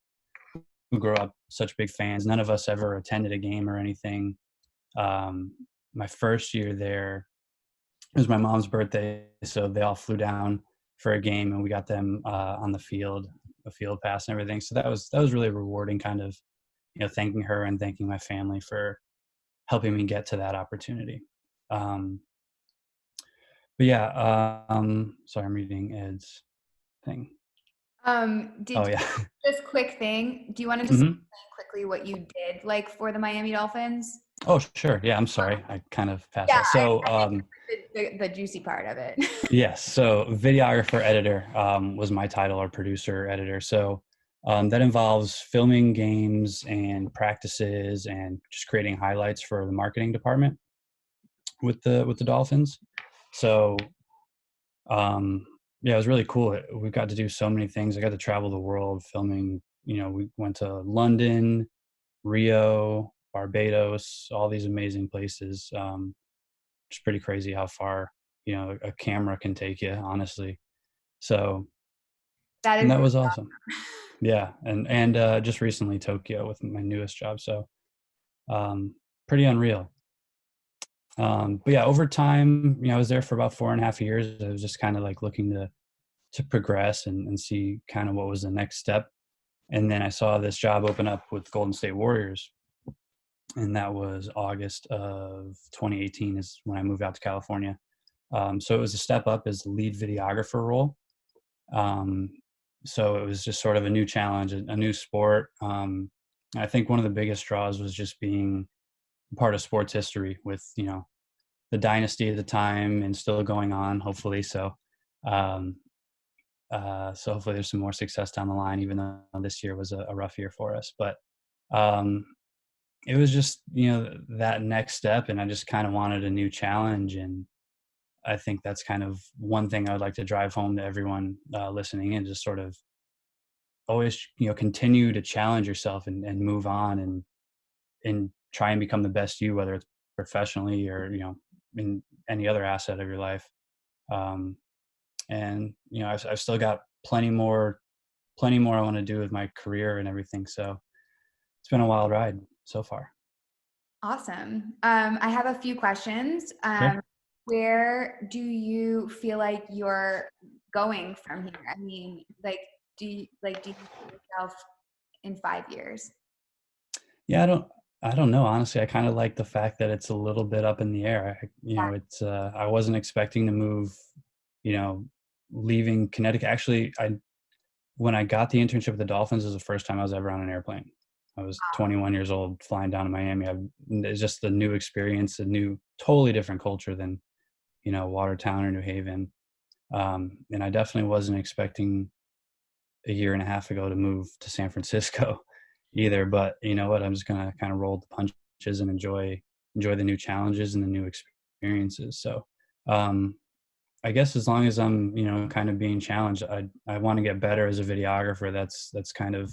who grew up such big fans. None of us ever attended a game or anything. My first year there, it was my mom's birthday, so they all flew down for a game, and we got them on the field, a field pass and everything. So that was really rewarding, kind of, thanking her and thanking my family for helping me get to that opportunity. But yeah, sorry, I'm reading Ed's thing. Did yeah. Just quick thing. Do you want to just explain quickly what you did like for the Miami Dolphins? Oh, sure. Yeah, I'm sorry. I kind of passed that. So, I think the juicy part of it. yes. So, videographer editor was my title, or producer editor. So, that involves filming games and practices and just creating highlights for the marketing department with the Dolphins. So, yeah, it was really cool. We got to do so many things. I got to travel the world filming. We went to London, Rio, Barbados, all these amazing places. It's pretty crazy how far a camera can take you, honestly. So that was awesome. Yeah, and just recently Tokyo with my newest job. So pretty unreal. But yeah, over time, I was there for about 4.5 years. I was just kind of like looking to progress and see kind of what was the next step. And then I saw this job open up with Golden State Warriors. And that was August of 2018 is when I moved out to California. So it was a step up as the lead videographer role. So it was just sort of a new challenge, a new sport. I think one of the biggest draws was just being part of sports history with, the dynasty at the time and still going on, hopefully. So hopefully there's some more success down the line, even though this year was a rough year for us. But it was just, that next step, and I just kind of wanted a new challenge. And I think that's kind of one thing I would like to drive home to everyone listening in, just sort of always, continue to challenge yourself and move on and try and become the best you, whether it's professionally or, in any other asset of your life. And, I've still got plenty more I want to do with my career and everything. So it's been a wild ride so far. Awesome. I have a few questions. Sure. Where do you feel like you're going from here? I mean, do you see yourself in 5 years? Yeah, I don't know. Honestly, I kind of like the fact that it's a little bit up in the air. It's I wasn't expecting to move, leaving Connecticut. Actually, when I got the internship with the Dolphins, it was the first time I was ever on an airplane. I was 21 years old flying down to Miami. It's just a new experience, a new, totally different culture than, Watertown or New Haven. And I definitely wasn't expecting a year and a half ago to move to San Francisco either. But you know what? I'm just going to kind of roll the punches and enjoy the new challenges and the new experiences. So I guess as long as I'm, kind of being challenged, I want to get better as a videographer. That's kind of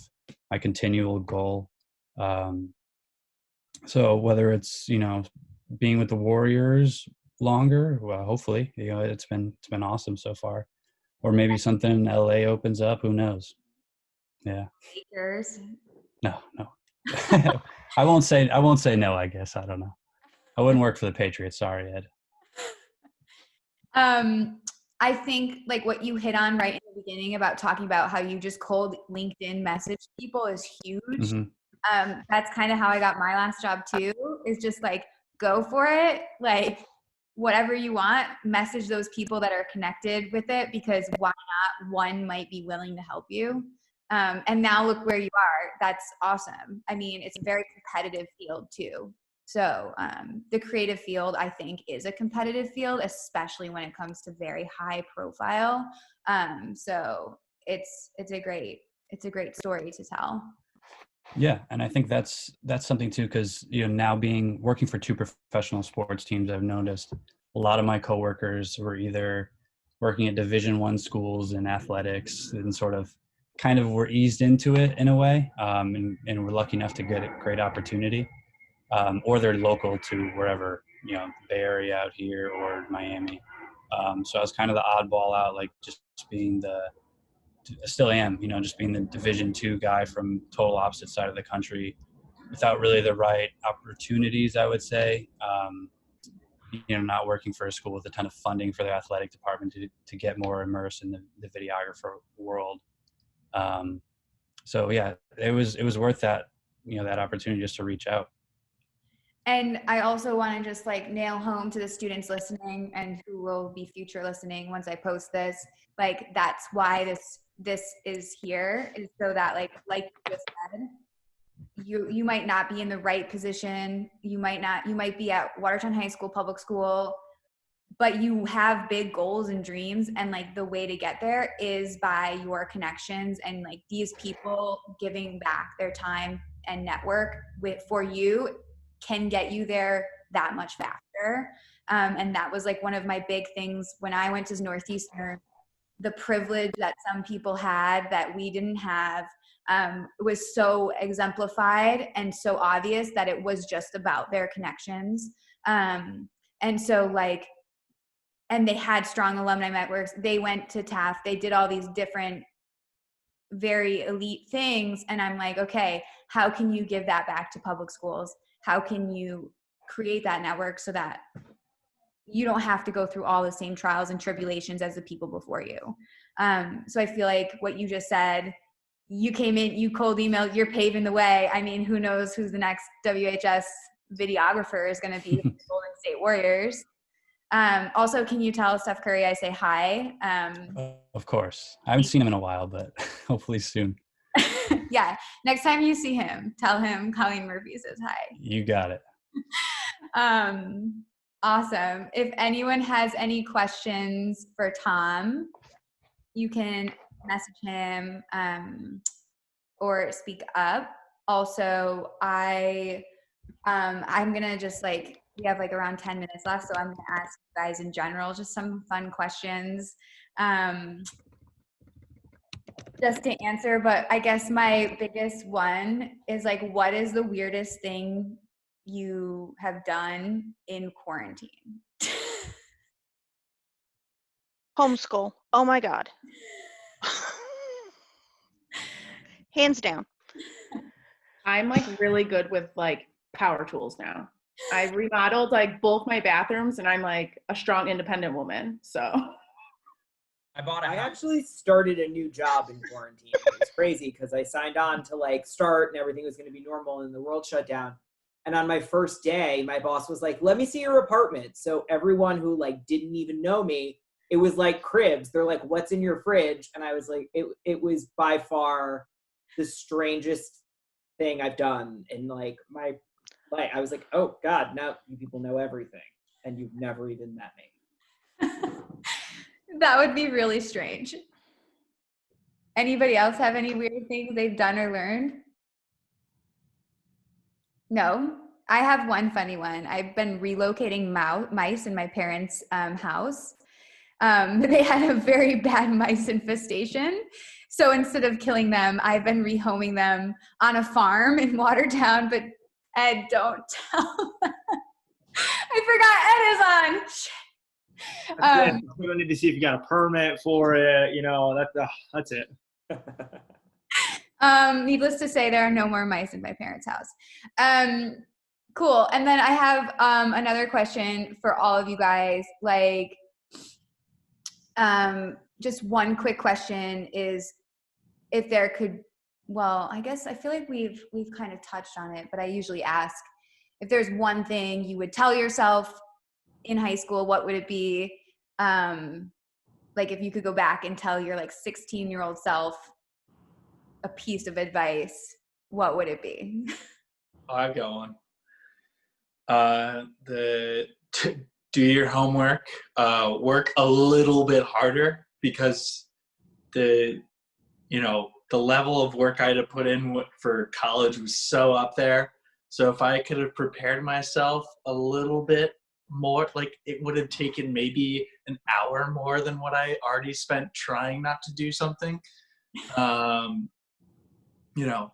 my continual goal. So whether it's, being with the Warriors longer, well, hopefully, it's been awesome so far, or maybe something in LA opens up, who knows? Yeah. Lakers. No. I won't say no, I guess. I don't know. I wouldn't work for the Patriots. Sorry, Ed. I think like what you hit on right in the beginning about talking about how you just cold LinkedIn message people is huge. Mm-hmm. That's kind of how I got my last job too, is just like, go for it. Like whatever you want, message those people that are connected with it, because why not? One might be willing to help you. And now look where you are. That's awesome. I mean, it's a very competitive field too. So the creative field, I think, is a competitive field, especially when it comes to very high profile. So it's a great story to tell. Yeah, and I think that's something too, because now working for two professional sports teams, I've noticed a lot of my coworkers were either working at Division I schools in athletics and sort of kind of were eased into it in a way, and were lucky enough to get a great opportunity. Or they're local to wherever, the Bay Area out here or Miami. So I was kind of the oddball out, like just being still am, just being the Division II guy from total opposite side of the country without really the right opportunities, I would say. not working for a school with a ton of funding for their athletic department to get more immersed in the videographer world. So yeah, it was worth that, that opportunity just to reach out. And I also want to just like nail home to the students listening and who will be future listening once I post this, like that's why this is here, is so that like you just said, you might not be in the right position. You might be at Watertown High School, public school, but you have big goals and dreams, and like the way to get there is by your connections and like these people giving back their time and network for you can get you there that much faster. And that was like one of my big things when I went to Northeastern. The privilege that some people had that we didn't have was so exemplified and so obvious that it was just about their connections. And so like, and they had strong alumni networks. They went to Taft. They did all these different very elite things. And I'm like, okay, how can you give that back to public schools? How can you create that network so that you don't have to go through all the same trials and tribulations as the people before you? So I feel like what you just said, you came in, you cold emailed, you're paving the way. I mean, who knows who's the next WHS videographer is going to be, the Golden State Warriors. Also, can you tell Steph Curry I say hi? Of course. I haven't seen him in a while, but hopefully soon. Yeah. Next time you see him, tell him Colleen Murphy says hi. You got it. Awesome. If anyone has any questions for Tom, you can message him or speak up. Also, I'm gonna just like, we have like around 10 minutes left, so I'm gonna ask you guys in general just some fun questions just to answer. But I guess my biggest one is like, what is the weirdest thing you have done in quarantine? Homeschool. Oh my God. Hands down. I'm like really good with like power tools now. I remodeled like both my bathrooms and I'm like a strong independent woman. So I actually started a new job in quarantine. It was crazy because I signed on to like start and everything was going to be normal and the world shut down. And on my first day, my boss was like, let me see your apartment. So everyone who like didn't even know me, it was like cribs. They're like, what's in your fridge? And I was like, it was by far the strangest thing I've done in like my life. I was like, oh God, now you people know everything and you've never even met me. That would be really strange. Anybody else have any weird things they've done or learned? No? I have one funny one. I've been relocating mice in my parents' house. They had a very bad mice infestation. So instead of killing them, I've been rehoming them on a farm in Watertown, but Ed, don't tell them. I forgot Ed is on. Shit. We don't need to see if you got a permit for it. That's it. Needless to say, there are no more mice in my parents' house. Cool. And then I have another question for all of you guys. Like, just one quick question is, if there could, well, I guess I feel like we've kind of touched on it, but I usually ask, if there's one thing you would tell yourself in high school, what would it be? Like if you could go back and tell your like 16-year-old self a piece of advice, what would it be? I've got one. Do your homework, work a little bit harder, because the level of work I had to put in for college was so up there. So if I could have prepared myself a little bit more, like it would have taken maybe an hour more than what I already spent trying not to do something.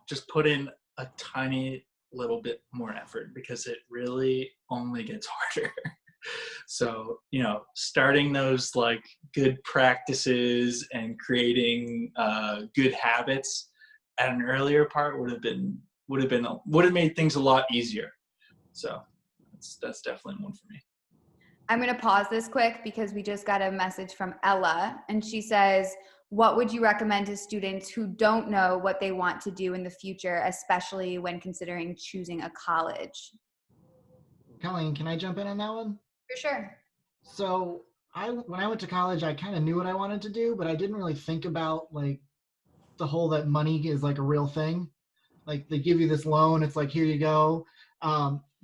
Just put in a tiny little bit more effort, because it really only gets harder. So, starting those like good practices and creating good habits at an earlier part would have made things a lot easier. So that's definitely one for me. I'm going to pause this quick because we just got a message from Ella, and she says, what would you recommend to students who don't know what they want to do in the future, especially when considering choosing a college? Colleen, can I jump in on that one? For sure. So when I went to college, I kind of knew what I wanted to do, but I didn't really think about like the whole that money is like a real thing. Like they give you this loan, it's like, here you go.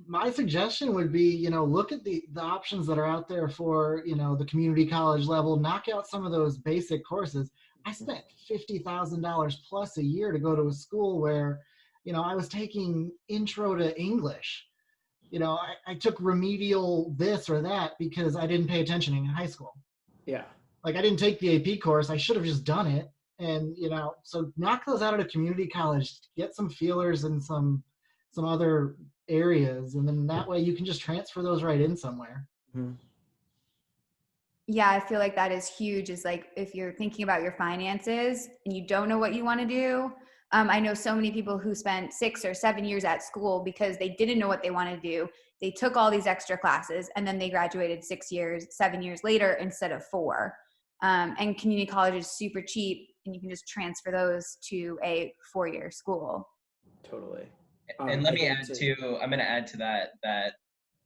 My suggestion would be, look at the options that are out there for, the community college level, knock out some of those basic courses. I spent $50,000 plus a year to go to a school where, I was taking intro to English. I took remedial this or that because I didn't pay attention in high school. Yeah. Like I didn't take the AP course. I should have just done it. And, so knock those out at a community college, get some feelers in some other areas. And then that way you can just transfer those right in somewhere. Mm-hmm. Yeah, I feel like that is huge, is like if you're thinking about your finances and you don't know what you want to do. I know so many people who spent 6 or 7 years at school because they didn't know what they wanted to do. They took all these extra classes and then they graduated 7 years later instead of 4. And community college is super cheap and you can just transfer those to a 4-year school. Totally. And let me add I'm going to add to that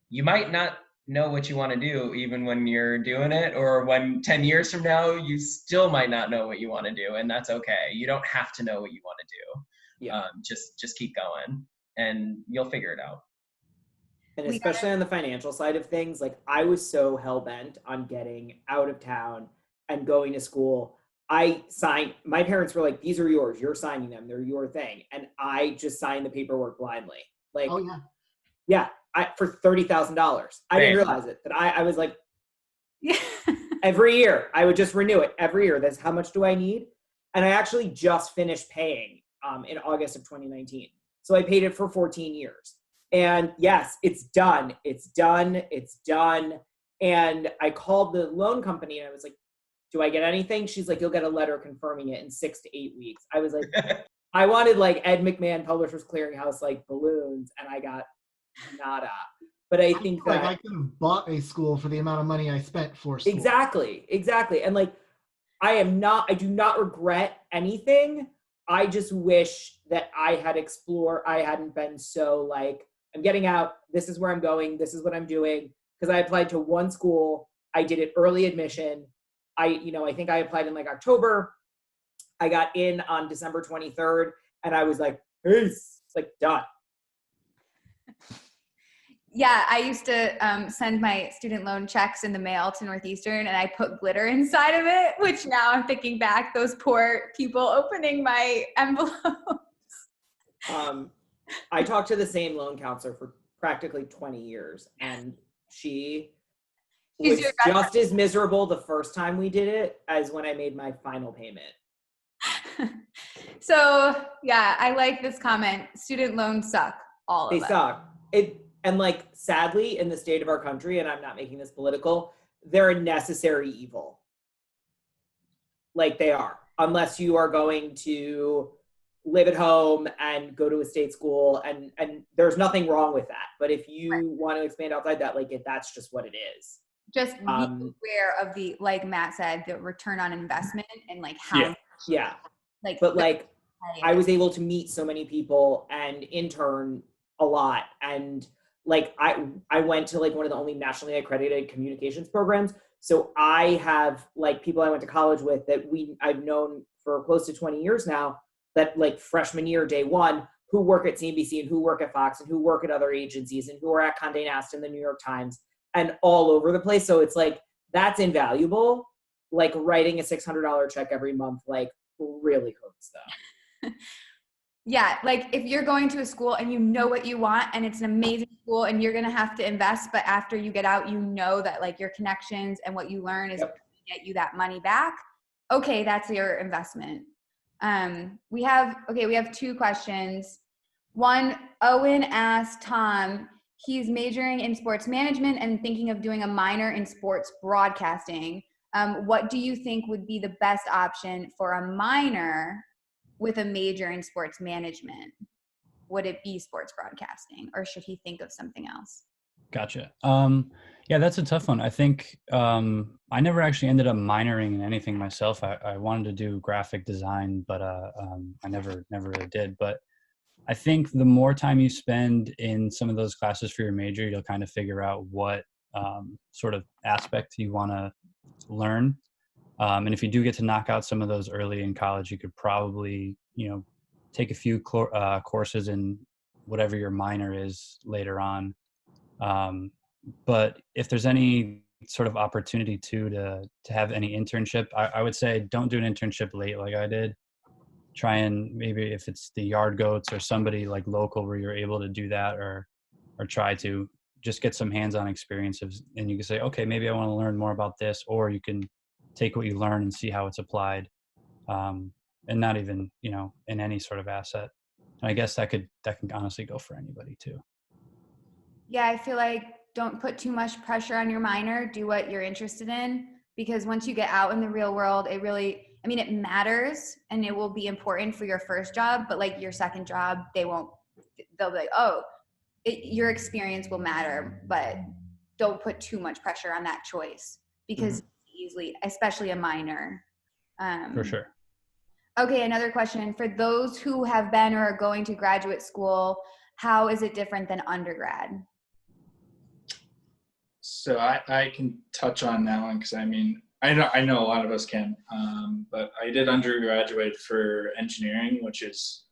you might not know what you want to do even when you're doing it, or when 10 years from now you still might not know what you want to do, and that's okay. You don't have to know what you want to do. Yeah. Just keep going and you'll figure it out. And especially on the financial side of things, like I was so hell-bent on getting out of town and going to school. My parents were like, these are yours, you're signing them, they're your thing. And I just signed the paperwork blindly. Like, oh yeah. Yeah. For $30,000. I didn't realize it. That I was like, every year I would just renew it every year. That's how much do I need? And I actually just finished paying in August of 2019. So I paid it for 14 years. And yes, it's done. It's done. It's done. And I called the loan company and I was like, do I get anything? She's like, you'll get a letter confirming it in 6 to 8 weeks. I was like, I wanted like Ed McMahon Publishers Clearinghouse, like balloons, and I got nada. But I think that I could have bought a school for the amount of money I spent for school. Exactly. And like, I do not regret anything. I just wish that I hadn't been so like, I'm getting out, this is where I'm going, this is what I'm doing. Because I applied to one school, I did it early admission. I think I applied in like October. I got in on December 23rd, and I was like, peace, it's like done. Yeah, I used to send my student loan checks in the mail to Northeastern, and I put glitter inside of it, which now I'm thinking back, those poor people opening my envelopes. I talked to the same loan counselor for practically 20 years, and she was just as miserable the first time we did it as when I made my final payment. So, yeah, I like this comment. Student loans suck. All of them. They suck. And like, sadly, in the state of our country, and I'm not making this political, they're a necessary evil. Like they are, unless you are going to live at home and go to a state school, and there's nothing wrong with that. But if you want to expand outside that, like that's just what it is. Just be aware of the, like Matt said, the return on investment and like how. Yeah. But like, I was able to meet so many people and intern a lot, and like I went to like one of the only nationally accredited communications programs. So I have like people I went to college with that I've known for close to 20 years now, that like freshman year, day one, who work at CNBC and who work at Fox and who work at other agencies and who are at Condé Nast and the New York Times and all over the place. So it's like, that's invaluable. Like writing a $600 check every month, like really hurts though. Yeah, like if you're going to a school and you know what you want and it's an amazing school and you're going to have to invest, but after you get out, you know that like your connections and what you learn is going to get you that money back. Okay, that's your investment. We have 2 questions. One, Owen asked Tom, he's majoring in sports management and thinking of doing a minor in sports broadcasting. What do you think would be the best option for a minor with a major in sports management? Would it be sports broadcasting, or should he think of something else? Gotcha. Yeah, that's a tough one. I think I never actually ended up minoring in anything myself. I wanted to do graphic design, but I never really did. But I think the more time you spend in some of those classes for your major, you'll kind of figure out what sort of aspect you want to learn. And if you do get to knock out some of those early in college, you could probably, take a few courses in whatever your minor is later on. But if there's any sort of opportunity to have any internship, I would say don't do an internship late like I did. Try and maybe if it's the Yard Goats or somebody like local where you're able to do that, or try to just get some hands-on experiences, and you can say, okay, maybe I want to learn more about this, or you can take what you learn and see how it's applied, and not even in any sort of asset. And I guess that can honestly go for anybody too. Yeah, I feel like don't put too much pressure on your minor. Do what you're interested in, because once you get out in the real world, it matters and it will be important for your first job, but like your second job, they'll be like, oh, your experience will matter, but don't put too much pressure on that choice, because easily, especially a minor. For sure. Okay, another question. For those who have been or are going to graduate school, how is it different than undergrad? So I can touch on that one because I know a lot of us can, but I did undergraduate for engineering, which is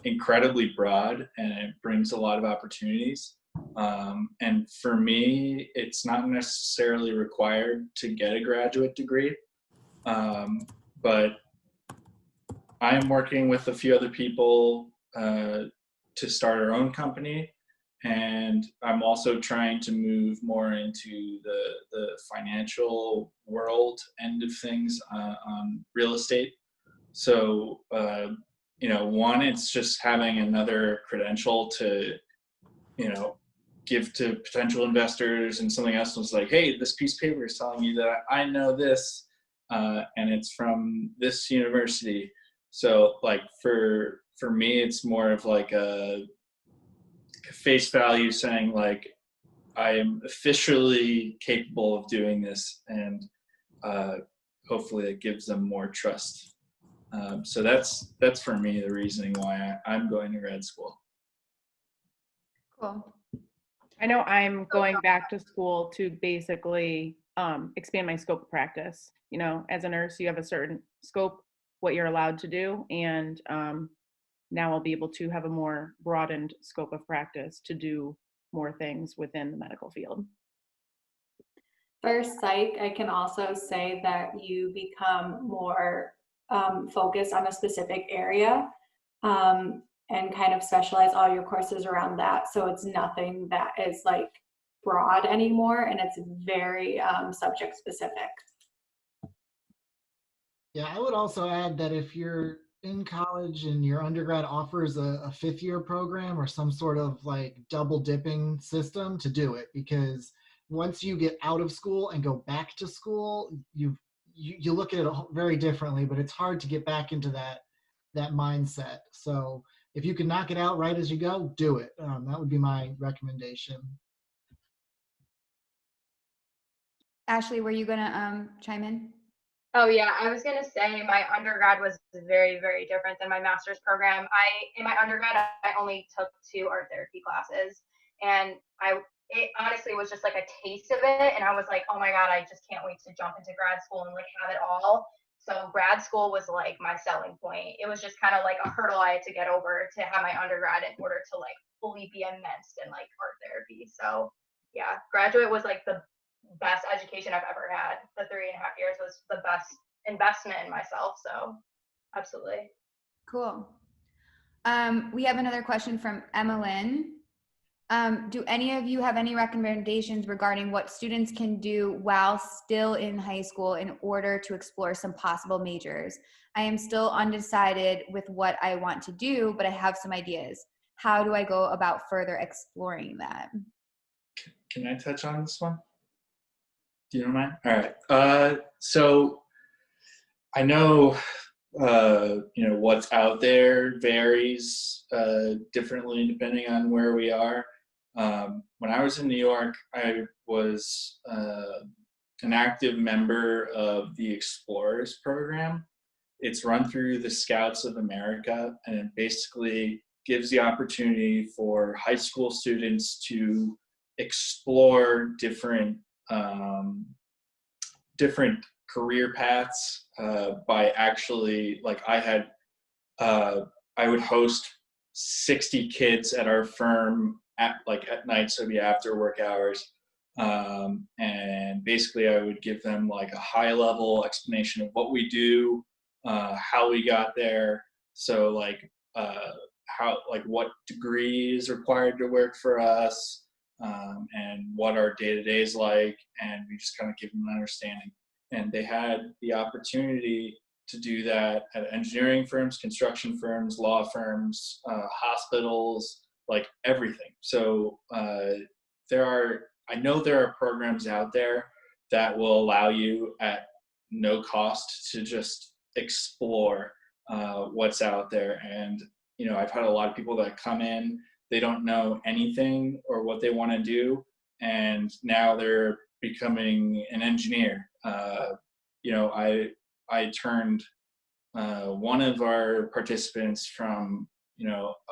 incredibly broad and it brings a lot of opportunities. And for me, it's not necessarily required to get a graduate degree, but I'm working with a few other people to start our own company. And I'm also trying to move more into the financial world end of things on real estate. So, one, it's just having another credential to, give to potential investors, and something else was like, hey, this piece of paper is telling you that I know this, and it's from this university. So like for me, it's more of like a face value saying like I am officially capable of doing this, and hopefully it gives them more trust. So that's for me the reasoning why I'm going to grad school. Cool. I know I'm going back to school to basically expand my scope of practice. As a nurse, you have a certain scope, what you're allowed to do, and now I'll be able to have a more broadened scope of practice to do more things within the medical field. For psych, I can also say that you become more focused on a specific area and kind of specialize all your courses around that. So it's nothing that is like broad anymore, and it's very subject specific. Yeah, I would also add that if you're in college and your undergrad offers a fifth-year program or some sort of like double dipping system, to do it, because once you get out of school and go back to school, you look at it very differently, but it's hard to get back into that mindset. So if you can knock it out right as you go, do it. That would be my recommendation. Ashley, were you gonna chime in? Oh yeah, I was gonna say my undergrad was very, very different than my master's program. In my undergrad, I only took 2 art therapy classes, and it honestly was just like a taste of it, and I was like, oh my god, I just can't wait to jump into grad school and like have it all. So grad school was like my selling point. It was just kind of like a hurdle I had to get over to have my undergrad in order to like fully be immersed in like art therapy. So yeah, graduate was like the best education I've ever had. The 3.5 years was the best investment in myself. So absolutely. Cool. We have another question from Emmeline. Do any of you have any recommendations regarding what students can do while still in high school in order to explore some possible majors? I am still undecided with what I want to do, but I have some ideas. How do I go about further exploring that? Can I touch on this one? Do you don't mind? All right. So I know, what's out there varies differently depending on where we are. When I was in New York, I was an active member of the Explorers program. It's run through the Scouts of America, and it basically gives the opportunity for high school students to explore different career paths by actually, like I would host 60 kids at our firm at night, so it'd be after work hours. And basically I would give them like a high level explanation of what we do, how we got there. So what degree is required to work for us, and what our day-to-day is like. And we just kind of give them an understanding. And they had the opportunity to do that at engineering firms, construction firms, law firms, hospitals, like everything. So I know there are programs out there that will allow you at no cost to just explore what's out there. And, I've had a lot of people that come in, they don't know anything or what they want to do, and now they're becoming an engineer. I turned one of our participants from,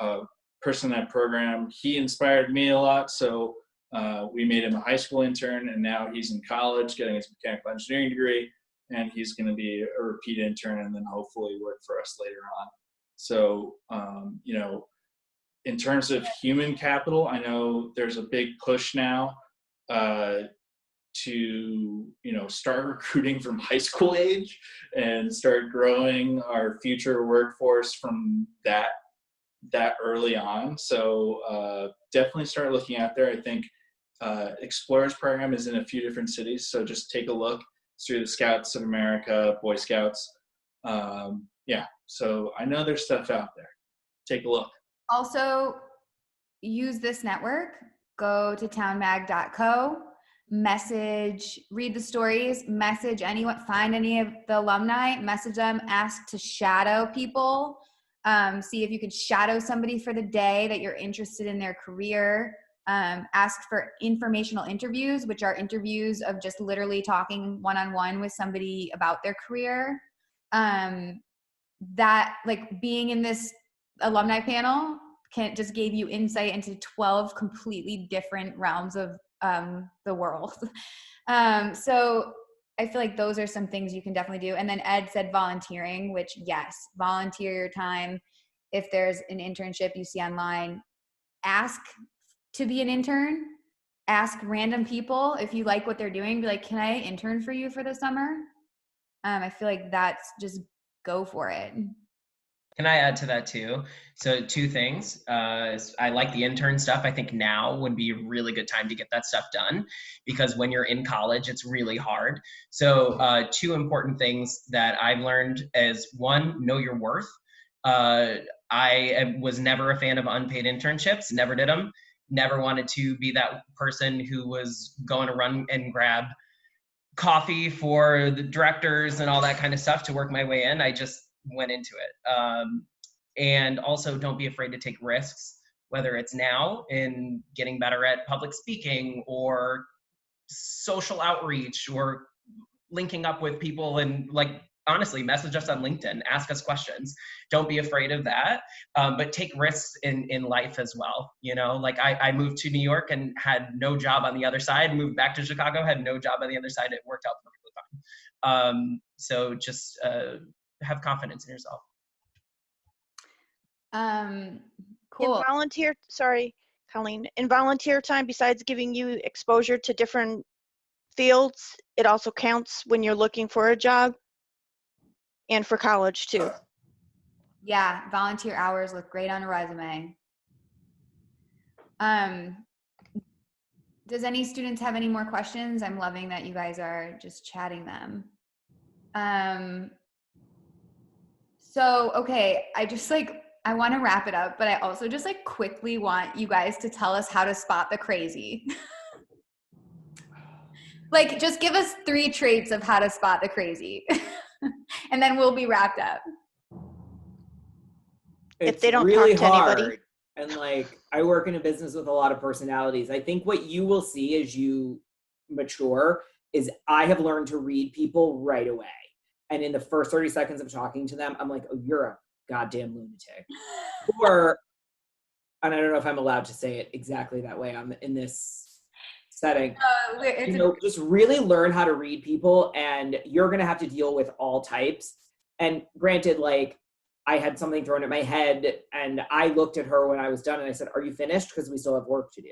a person in that program. He inspired me a lot. So we made him a high school intern, and now he's in college getting his mechanical engineering degree, and he's going to be a repeat intern and then hopefully work for us later on. So, in terms of human capital, I know there's a big push now to start recruiting from high school age and start growing our future workforce from that early on. So definitely start looking out there. I think Explorers program is in a few different cities, so just take a look. It's through the Scouts of America, Boy Scouts. So I know there's stuff out there. Take a look. Also, use this network. Go to townmag.co. Read the stories, message anyone, find any of the alumni, message them, ask to shadow people, see if you could shadow somebody for the day that you're interested in their career. Ask for informational interviews, which are interviews of just literally talking one-on-one with somebody about their career. That being in this alumni panel just gave you insight into 12 completely different realms of the world. So I feel like those are some things you can definitely do. And then Ed said volunteering, which yes, volunteer your time. If there's an internship you see online, ask to be an intern. Ask random people if you like what they're doing. Be like, can I intern for you for the summer? I feel like that's just go for it. Can I add to that too? So 2 things. I like the intern stuff. I think now would be a really good time to get that stuff done, because when you're in college, it's really hard. So 2 important things that I've learned is, 1, know your worth. I was never a fan of unpaid internships, never did them. Never wanted to be that person who was going to run and grab coffee for the directors and all that kind of stuff to work my way in. I just went into it. And also, don't be afraid to take risks, whether it's now in getting better at public speaking or social outreach or linking up with people, and honestly, message us on LinkedIn, ask us questions. Don't be afraid of that, but take risks in life as well. I moved to New York and had no job on the other side, moved back to Chicago, had no job on the other side. It worked out perfectly fine. So just have confidence in yourself. Cool. Colleen, in volunteer time, besides giving you exposure to different fields, it also counts when you're looking for a job and for college too. Yeah, volunteer hours look great on a resume. Does any students have any more questions? I'm loving that you guys are just chatting them. So, okay, I want to wrap it up, but I also just quickly want you guys to tell us how to spot the crazy. Just give us 3 traits of how to spot the crazy. And then we'll be wrapped up. It's if they don't really talk to hard. anybody. And I work in a business with a lot of personalities. I think what you will see as you mature is I have learned to read people right away. And in the first 30 seconds of talking to them, I'm like, oh, you're a goddamn lunatic. Or, and I don't know if I'm allowed to say it exactly that way in this setting. Just really learn how to read people, and you're going to have to deal with all types. And granted, like, I had something thrown at my head and I looked at her when I was done and I said, are you finished? Because we still have work to do.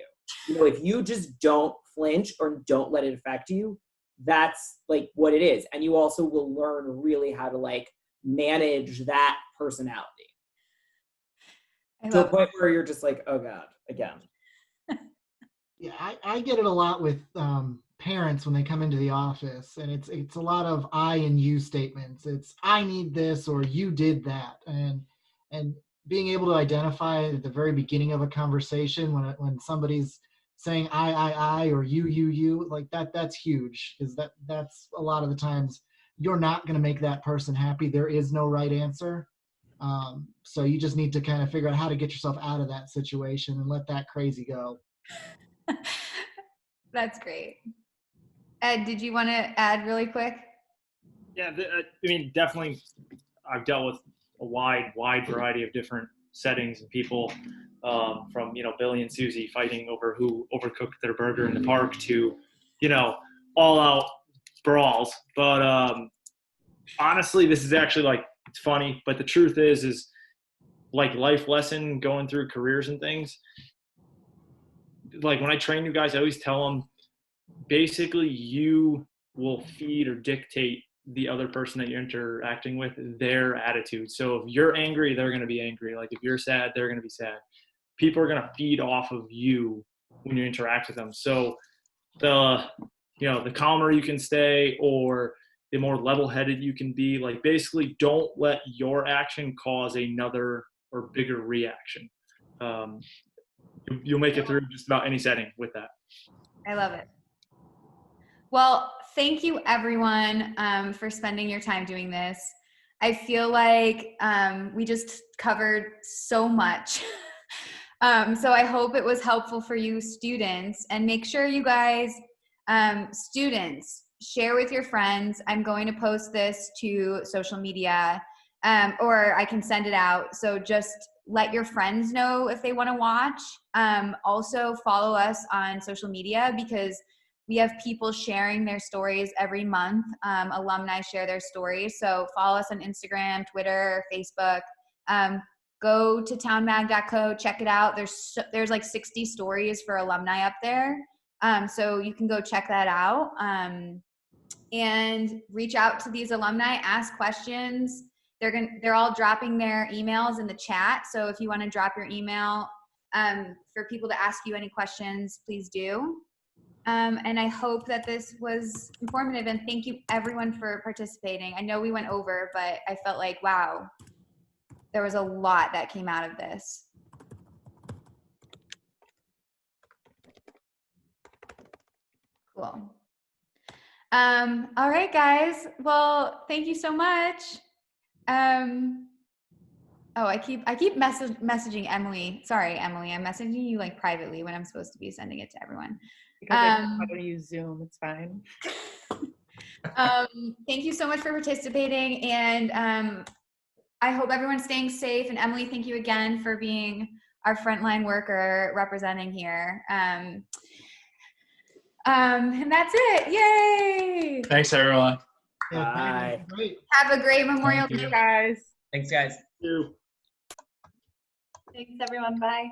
You know, if you just don't flinch or don't let it affect you, that's like what it is. And you also will learn really how to like manage that personality to a point where you're just like, oh God, again. Yeah, I get it a lot with parents when they come into the office, and it's a lot of I and you statements. It's I need this or you did that, and being able to identify at the very beginning of a conversation when somebody's saying I or you like that's huge, because that's a lot of the times you're not going to make that person happy. There is no right answer. So you just need to kind of figure out how to get yourself out of that situation and let that crazy go. That's great. Ed, did you want to add really quick? Yeah, I mean, definitely I've dealt with a wide variety of different settings and people, from, you know, Billy and Susie fighting over who overcooked their burger in the park to, you know, all out brawls. But honestly, this is actually like, it's funny, but the truth is like life lesson going through careers and things. Like when I train new guys, I always tell them, basically you will feed or dictate the other person that you're interacting with, their attitude. So if you're angry, they're going to be angry. Like if you're sad, they're going to be sad. People are going to feed off of you when you interact with them. So the calmer you can stay, or the more level-headed you can be, like basically don't let your action cause another or bigger reaction. You'll make it through just about any setting with that. I love it. Well, thank you everyone for spending your time doing this. I feel like we just covered so much. So I hope it was helpful for you students, and make sure you guys, students, share with your friends. I'm going to post this to social media, or I can send it out. So just let your friends know if they want to watch. Also follow us on social media, because we have people sharing their stories every month. Alumni share their stories. So follow us on Instagram, Twitter, Facebook. Go to townmag.co, check it out. There's like 60 stories for alumni up there. So you can go check that out. And reach out to these alumni, ask questions. They're all dropping their emails in the chat. So if you want to drop your email for people to ask you any questions, please do. And I hope that this was informative, and thank you everyone for participating. I know we went over, but I felt like, wow, there was a lot that came out of this. Cool. All right, guys. Well, thank you so much. Oh, I keep messaging Emily. Sorry, Emily. I'm messaging you like privately when I'm supposed to be sending it to everyone. Because I know how to use Zoom. It's fine. Thank you so much for participating, and I hope everyone's staying safe. And Emily, thank you again for being our frontline worker representing here. And that's it. Yay! Thanks, everyone. Bye. Have a great Memorial Day, guys. Thanks, guys. Thanks, everyone. Bye.